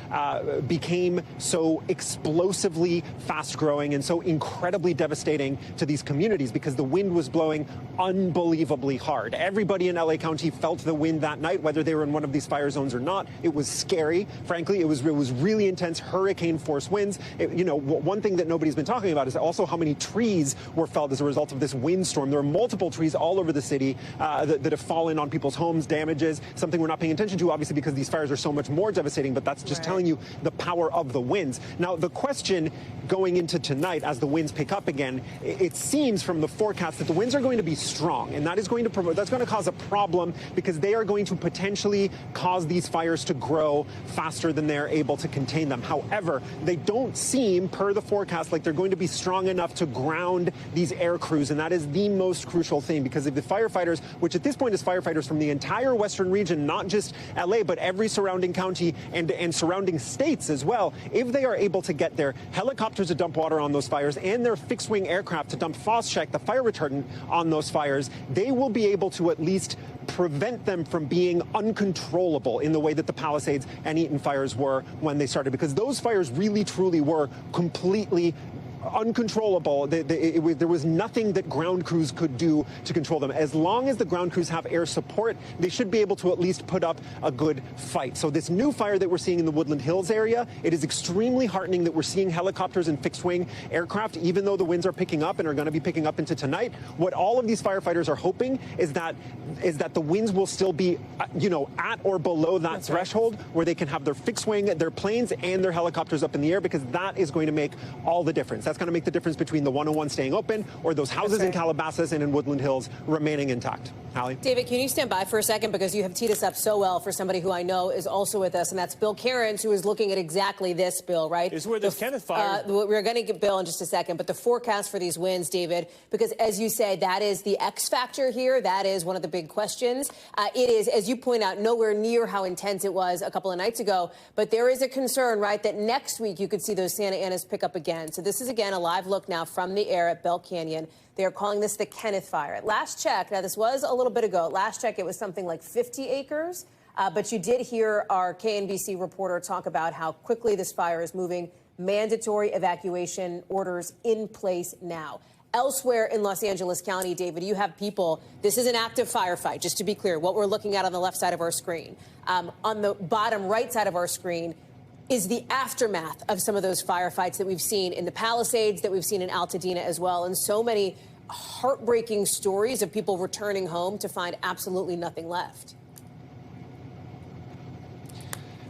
became so explosively fast-growing and so incredibly devastating to these communities, because the wind was blowing unbelievably hard. Everybody in LA County felt the wind wind that night, whether they were in one of these fire zones or not. It was scary. Frankly, it was really intense hurricane-force winds. One thing that nobody's been talking about is also how many trees were felled as a result of this windstorm. There are multiple trees all over the city that have fallen on people's homes, damages, something we're not paying attention to, obviously, because these fires are so much more devastating, but that's just telling you the power of the winds. Now, the question going into tonight, as the winds pick up again, it seems from the forecast that the winds are going to be strong, and that's going to cause a problem because they are going to potentially cause these fires to grow faster than they're able to contain them. However, they don't seem, per the forecast, like they're going to be strong enough to ground these air crews, and that is the most crucial thing, because if the firefighters, which at this point is firefighters from the entire western region, not just LA, but every surrounding county and surrounding states as well, if they are able to get their helicopters to dump water on those fires and their fixed-wing aircraft to dump Phos-Chek, the fire retardant, on those fires, they will be able to at least prevent them from being uncontrollable in the way that the Palisades and Eaton fires were when they started, because those fires really, truly were completely uncontrollable. There was nothing that ground crews could do to control them. As long as the ground crews have air support, they should be able to at least put up a good fight. So this new fire that we're seeing in the Woodland Hills area, it is extremely heartening that we're seeing helicopters and fixed-wing aircraft, even though the winds are picking up and are going to be picking up into tonight. What all of these firefighters are hoping is that the winds will still be, at or below that threshold where they can have their fixed-wing, their planes, and their helicopters up in the air, because that is going to make all the difference. That's going to make the difference between the 101 staying open or those houses in Calabasas and in Woodland Hills remaining intact. Hallie? David, can you stand by for a second, because you have teed us up so well for somebody who I know is also with us, and that's Bill Cairns, who is looking at exactly this, Bill, right? Is where this Kenneth fire. We're going to get Bill in just a second, but the forecast for these winds, David, because as you say, that is the X factor here. That is one of the big questions. It is, as you point out, nowhere near how intense it was a couple of nights ago, but there is a concern, right, that next week you could see those Santa Anas pick up again. So this is, again, a live look now from the air at Bell Canyon. They are calling this the Kenneth fire. At last check, now this was a little bit ago, at last check it was something like 50 acres, but you did hear our KNBC reporter talk about how quickly this fire is moving. Mandatory evacuation orders in place now. Elsewhere in Los Angeles County, David, you have people, this is an active firefight, just to be clear, what we're looking at on the left side of our screen. On the bottom right side of our screen is the aftermath of some of those firefights that we've seen in the Palisades, that we've seen in Altadena as well, and so many heartbreaking stories of people returning home to find absolutely nothing left.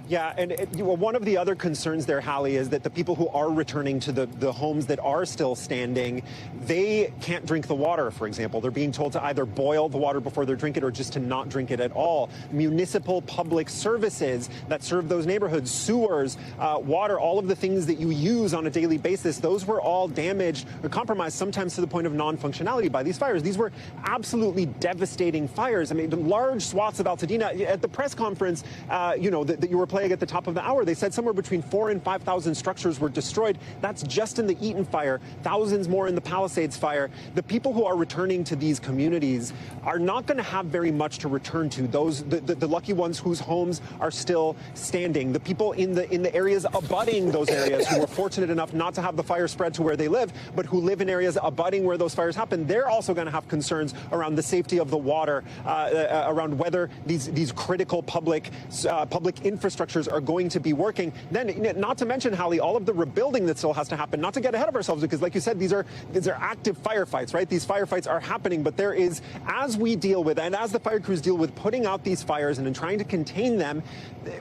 Yeah, and one of the other concerns there, Hallie, is that the people who are returning to the homes that are still standing, they can't drink the water, for example. They're being told to either boil the water before they drink it or just to not drink it at all. Municipal public services that serve those neighborhoods, sewers, water, all of the things that you use on a daily basis, those were all damaged or compromised, sometimes to the point of non-functionality by these fires. These were absolutely devastating fires. I mean, large swaths of Altadena. At the press conference, that you were playing at the top of the hour, they said somewhere between 4,000 and 5,000 structures were destroyed. That's just in the Eaton fire, thousands more in the Palisades fire. The people who are returning to these communities are not going to have very much to return to. The lucky ones whose homes are still standing, the people in the areas abutting those areas who were fortunate enough not to have the fire spread to where they live, but who live in areas abutting where those fires happen, they're also going to have concerns around the safety of the water, around whether these critical public infrastructures are going to be working. Then, not to mention, Hallie, all of the rebuilding that still has to happen. Not to get ahead of ourselves, because, like you said, these are active firefights, right? These firefights are happening, but there is, as we deal with, and as the fire crews deal with putting out these fires and in trying to contain them,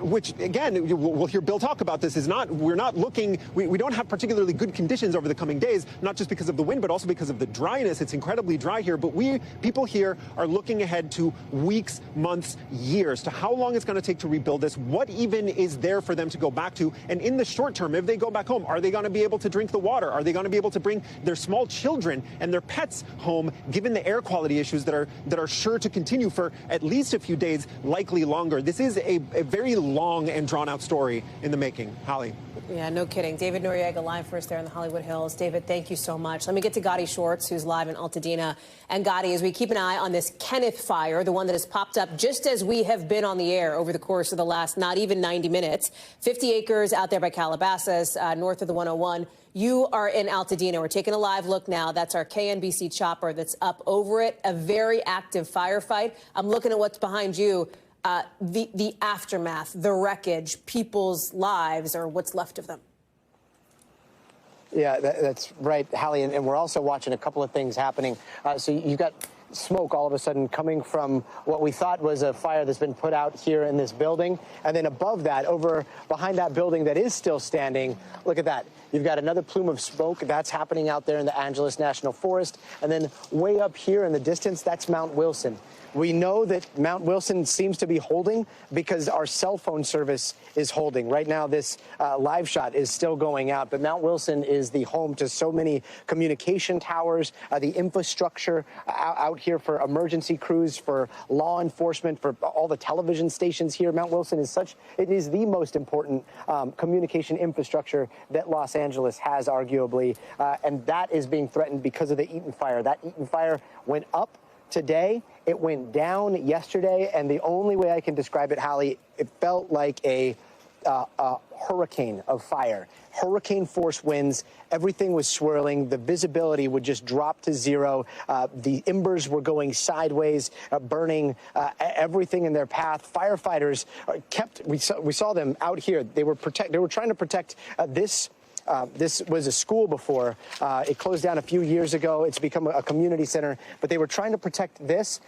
which, again, we'll hear Bill talk about this, we're not looking, we don't have particularly good conditions over the coming days, not just because of the wind, but also because of the dryness. It's incredibly dry here, but people here are looking ahead to weeks, months, years, to how long it's going to take to rebuild this, what even is there for them to go back to, and in the short term, if they go back home, are they going to be able to drink the water? Are they going to be able to bring their small children and their pets home, given the air quality issues that are sure to continue for at least a few days, likely longer? This is a very long and drawn-out story in the making. Hallie. Yeah, no kidding. David Noriega live for us there in the Hollywood Hills. David, thank you so much. Let me get to Gotti Schwartz, who's live in Altadena. And Gotti, as we keep an eye on this Kenneth fire, the one that has popped up just as we have been on the air over the course of the last not even 90 minutes, 50 acres out there by Calabasas, north of the 101. You are in Altadena. We're taking a live look now. That's our KNBC chopper that's up over it. A very active firefight. I'm looking at what's behind you. the aftermath, the wreckage, people's lives, or what's left of them. Yeah, that's right, Hallie. And we're also watching a couple of things happening. So you've got smoke all of a sudden coming from what we thought was a fire that's been put out here in this building. And then above that, over behind that building that is still standing, look at that. You've got another plume of smoke that's happening out there in the Angeles National Forest. And then way up here in the distance, that's Mount Wilson. We know that Mount Wilson seems to be holding because our cell phone service is holding. Right now, this live shot is still going out, but Mount Wilson is the home to so many communication towers, the infrastructure out here for emergency crews, for law enforcement, for all the television stations here. Mount Wilson is it is the most important communication infrastructure that Los Angeles has, arguably, and that is being threatened because of the Eaton fire. That Eaton fire went up today. It went down yesterday, and the only way I can describe it, Hallie, it felt like a hurricane of fire. Hurricane force winds, everything was swirling, the visibility would just drop to zero, the embers were going sideways, burning everything in their path. Firefighters we saw them out here. They were trying to protect this. This was a school before. It closed down a few years ago. It's become a community center, but they were trying to protect this.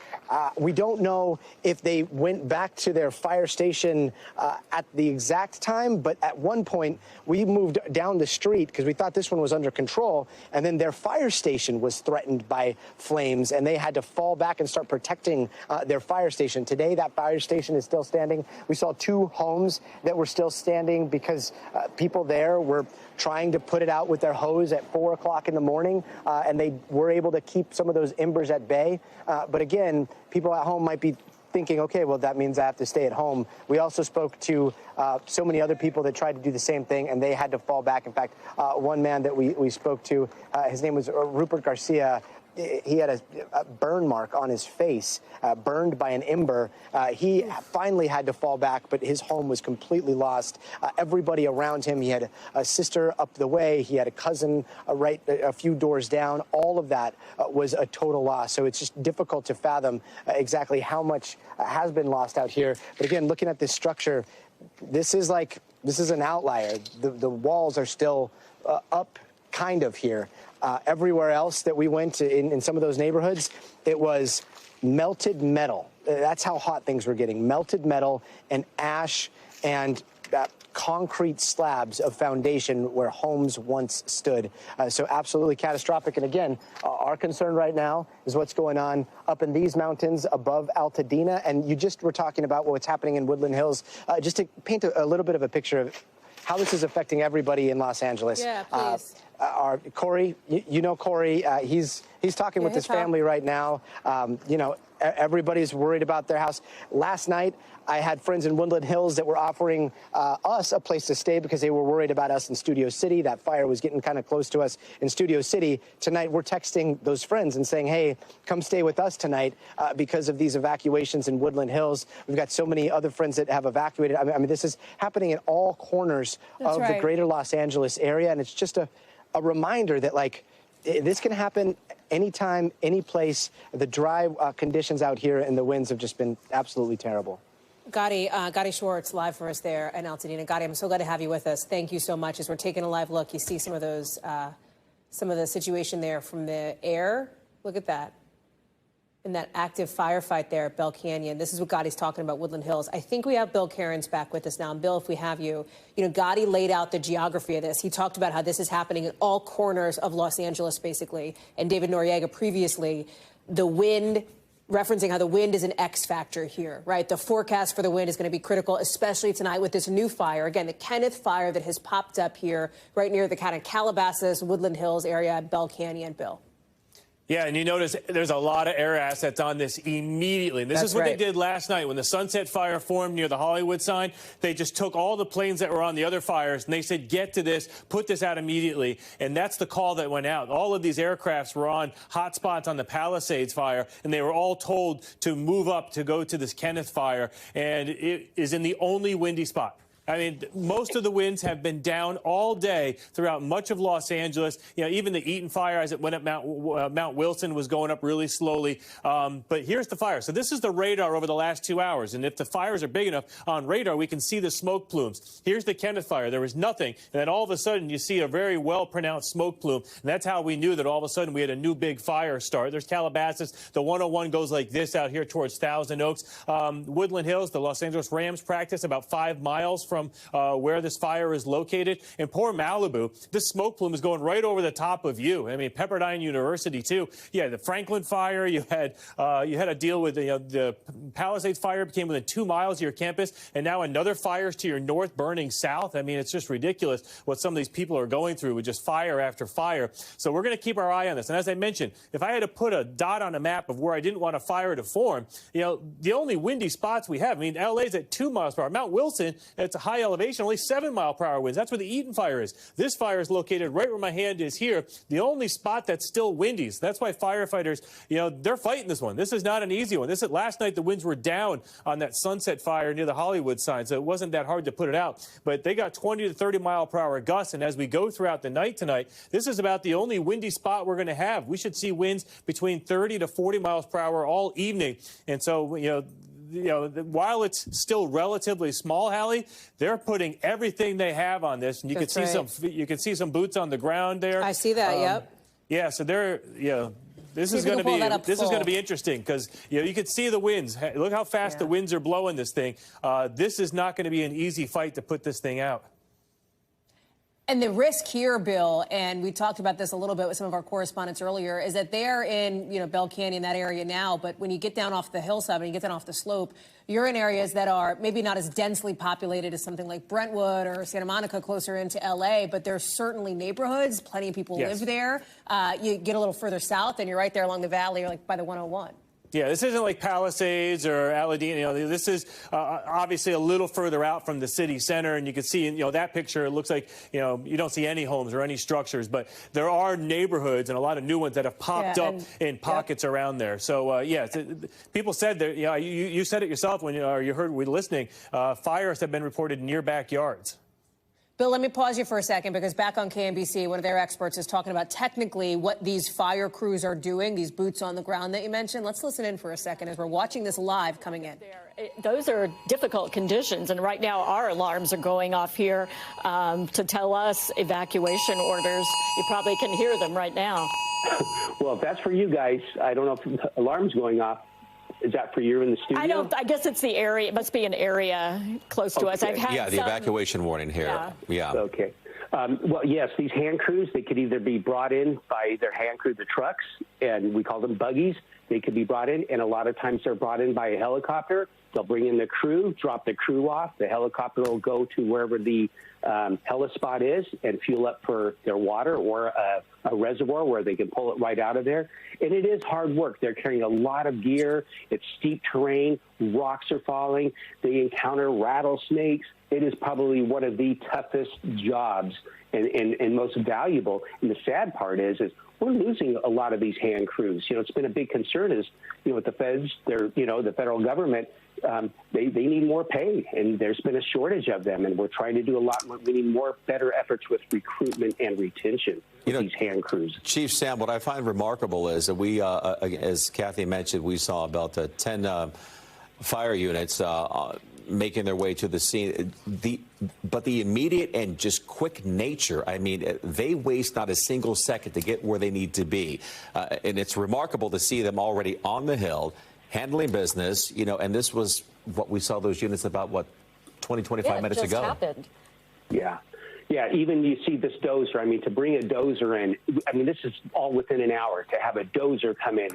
We don't know if they went back to their fire station at the exact time, but at one point we moved down the street because we thought this one was under control, and then their fire station was threatened by flames, and they had to fall back and start protecting their fire station. Today, that fire station is still standing. We saw 2 homes that were still standing because people there were trying to put it out with their hose at 4 o'clock in the morning, and they were able to keep some of those embers at bay. But again, people at home might be thinking, okay, well, that means I have to stay at home. We also spoke to so many other people that tried to do the same thing, and they had to fall back. In fact, one man that we spoke to, his name was Rupert Garcia. He had a burn mark on his face, burned by an ember. He finally had to fall back, but his home was completely lost. Everybody around him, he had a sister up the way, he had a cousin right a few doors down. All of that was a total loss. So it's just difficult to fathom exactly how much has been lost out here. But again, looking at this structure, this is an outlier. The walls are still up kind of here. Everywhere else that we went to in some of those neighborhoods, it was melted metal. That's how hot things were getting. Melted metal and ash and concrete slabs of foundation where homes once stood. So absolutely catastrophic. And again, our concern right now is what's going on up in these mountains above Altadena. And you just were talking about what's happening in Woodland Hills. Just to paint a little bit of a picture of how this is affecting everybody in Los Angeles. Yeah, please. Corey, you know Corey, he's talking with his family right now. You know, everybody's worried about their house. Last night, I had friends in Woodland Hills that were offering us a place to stay because they were worried about us in Studio City. That fire was getting kind of close to us in Studio City. Tonight, we're texting those friends and saying, hey, come stay with us tonight because of these evacuations in Woodland Hills. We've got so many other friends that have evacuated. I mean, this is happening in all corners of the greater Los Angeles area, and it's just a reminder that, like, this can happen anytime, any place. The dry conditions out here and the winds have just been absolutely terrible. Gotti Schwartz live for us there in Altadena. Gotti, I'm so glad to have you with us. Thank you so much. As we're taking a live look, you see some of those, some of the situation there from the air. Look at that. In that active firefight there at Bell Canyon. This is what Gotti's talking about, Woodland Hills. I think we have Bill Cairns back with us now. And Bill, if we have you, Gotti laid out the geography of this. He talked about how this is happening in all corners of Los Angeles, basically. And David Noriega previously, the wind, referencing how the wind is an X factor here, right? The forecast for the wind is going to be critical, especially tonight with this new fire. Again, the Kenneth fire that has popped up here right near the kind of Calabasas, Woodland Hills area at Bell Canyon, Bill. Yeah, and you notice there's a lot of air assets on this immediately. And this is what they did last night when the Sunset Fire formed near the Hollywood sign. They just took all the planes that were on the other fires, and they said, get to this, put this out immediately. And that's the call that went out. All of these aircrafts were on hot spots on the Palisades fire, and they were all told to move up to go to this Kenneth fire. And it is in the only windy spot I mean, most of the winds have been down all day throughout much of Los Angeles. You know, even the Eaton fire as it went up Mount Wilson was going up really slowly. But here's the fire. So this is the radar over the last 2 hours. And if the fires are big enough on radar, we can see the smoke plumes. Here's the Kenneth fire. There was nothing. And then all of a sudden, you see a very well-pronounced smoke plume. And that's how we knew that all of a sudden we had a new big fire start. There's Calabasas. The 101 goes like this out here towards Thousand Oaks. Woodland Hills, the Los Angeles Rams practice about 5 miles from where this fire is located. And poor Malibu, this smoke plume is going right over the top of you. I mean, Pepperdine University, too. Yeah, the Franklin fire, you had a deal with the Palisades fire became within 2 miles of your campus, and now another fire's to your north burning south. I mean, it's just ridiculous what some of these people are going through with just fire after fire. So we're going to keep our eye on this. And as I mentioned, if I had to put a dot on a map of where I didn't want a fire to form, you know, the only windy spots we have, I mean, LA's at 2 miles per hour. Mount Wilson, it's a high elevation, only 7-mile-per-hour winds. That's where the Eaton fire is. This fire is located right where my hand is here. The only spot that's still windy. So that's why firefighters, you know, they're fighting this one. This is not an easy one. Last night, the winds were down on that Sunset fire near the Hollywood sign, so it wasn't that hard to put it out. But they got 20 to 30-mile-per-hour gusts, and as we go throughout the night tonight, this is about the only windy spot we're going to have. We should see winds between 30 to 40 miles per hour all evening. And so, you know, while it's still relatively small, Hallie, they're putting everything they have on this, and you can see some boots on the ground there. I see that. Yep. Yeah, so they're, you know, this is going to be interesting because, you know, you can see the winds. Look how fast the winds are blowing this thing. This is not going to be an easy fight to put this thing out. And the risk here, Bill, and we talked about this a little bit with some of our correspondents earlier, is that they're in, you know, Bell Canyon, that area now. But when you get down off the hillside, when you get down off the slope, you're in areas that are maybe not as densely populated as something like Brentwood or Santa Monica closer into L.A., but there's certainly neighborhoods. Plenty of people live there. You get a little further south, and you're right there along the valley, or like by the 101. Yeah, this isn't like Palisades or Aladino. You know, this is obviously a little further out from the city center, and you can see, you know, that picture. It looks like, you know, you don't see any homes or any structures, but there are neighborhoods and a lot of new ones that have popped up in pockets around there. So, yeah, people said that. You know, you said it yourself when you heard we were listening. Fires have been reported in your backyards. Bill, let me pause you for a second, because back on KNBC, one of their experts is talking about technically what these fire crews are doing, these boots on the ground that you mentioned. Let's listen in for a second as we're watching this live coming in. Those are difficult conditions, and right now our alarms are going off here to tell us evacuation orders. You probably can hear them right now. Well, if that's for you guys, I don't know if the alarm's going off. Is that for you in the studio? I guess it's the area. It must be an area close to us. I've had the evacuation warning here. Yeah. Okay. Well, yes, these hand crews, they could either be brought in by their hand crew, the trucks, and we call them buggies. They could be brought in, and a lot of times they're brought in by a helicopter. They'll bring in the crew, drop the crew off. The helicopter will go to wherever the heli spot is and fuel up for their water or a reservoir where they can pull it right out of there. And it is hard work. They're carrying a lot of gear. It's steep terrain. Rocks are falling. They encounter rattlesnakes. It is probably one of the toughest jobs and most valuable. And the sad part is we're losing a lot of these hand crews. You know, it's been a big concern is, you know, with the feds, the federal government, they need more pay, and there's been a shortage of them, and we're trying to do a lot more. We need better efforts with recruitment and retention of these hand crews. Chief Sam, what I find remarkable is that we, as Kathy mentioned, we saw about 10 fire units making their way to the scene. But the immediate and just quick nature, I mean, they waste not a single second to get where they need to be. And it's remarkable to see them already on the Hill, handling business, you know, and this was what we saw those units about, 25 minutes ago. Happened. Yeah. Yeah, even you see this dozer. I mean, to bring a dozer in, I mean, this is all within an hour. To have a dozer come in,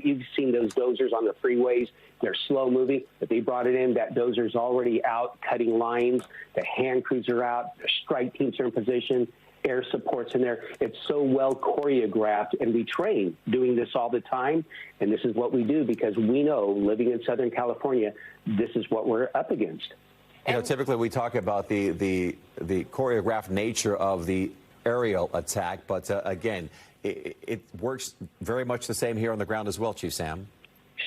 you've seen those dozers on the freeways. They're slow moving, but they brought it in. That dozer's already out cutting lines. The hand crews are out. The strike teams are in position. Air support's in there. It's so well choreographed, and we train doing this all the time. And this is what we do because we know, living in Southern California, this is what we're up against. You know, typically we talk about the choreographed nature of the aerial attack, but again, it works very much the same here on the ground as well, Chief Sam.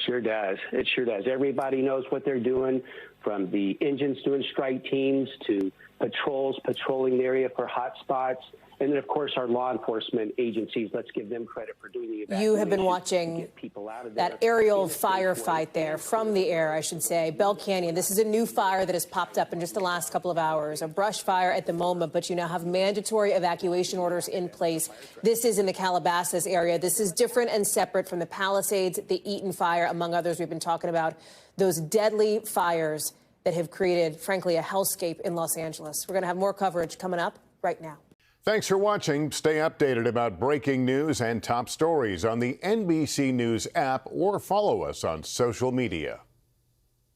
Sure does. It sure does. Everybody knows what they're doing, from the engines doing strike teams to patrols patrolling the area for hot spots. And then, of course, our law enforcement agencies, let's give them credit for doing the evacuation. You have been watching that aerial firefight there, from the air, I should say. Bell Canyon, this is a new fire that has popped up in just the last couple of hours. A brush fire at the moment, but you now have mandatory evacuation orders in place. This is in the Calabasas area. This is different and separate from the Palisades, the Eaton fire, among others we've been talking about. Those deadly fires that have created, frankly, a hellscape in Los Angeles. We're going to have more coverage coming up right now. Thanks for watching. Stay updated about breaking news and top stories on the NBC News app or follow us on social media.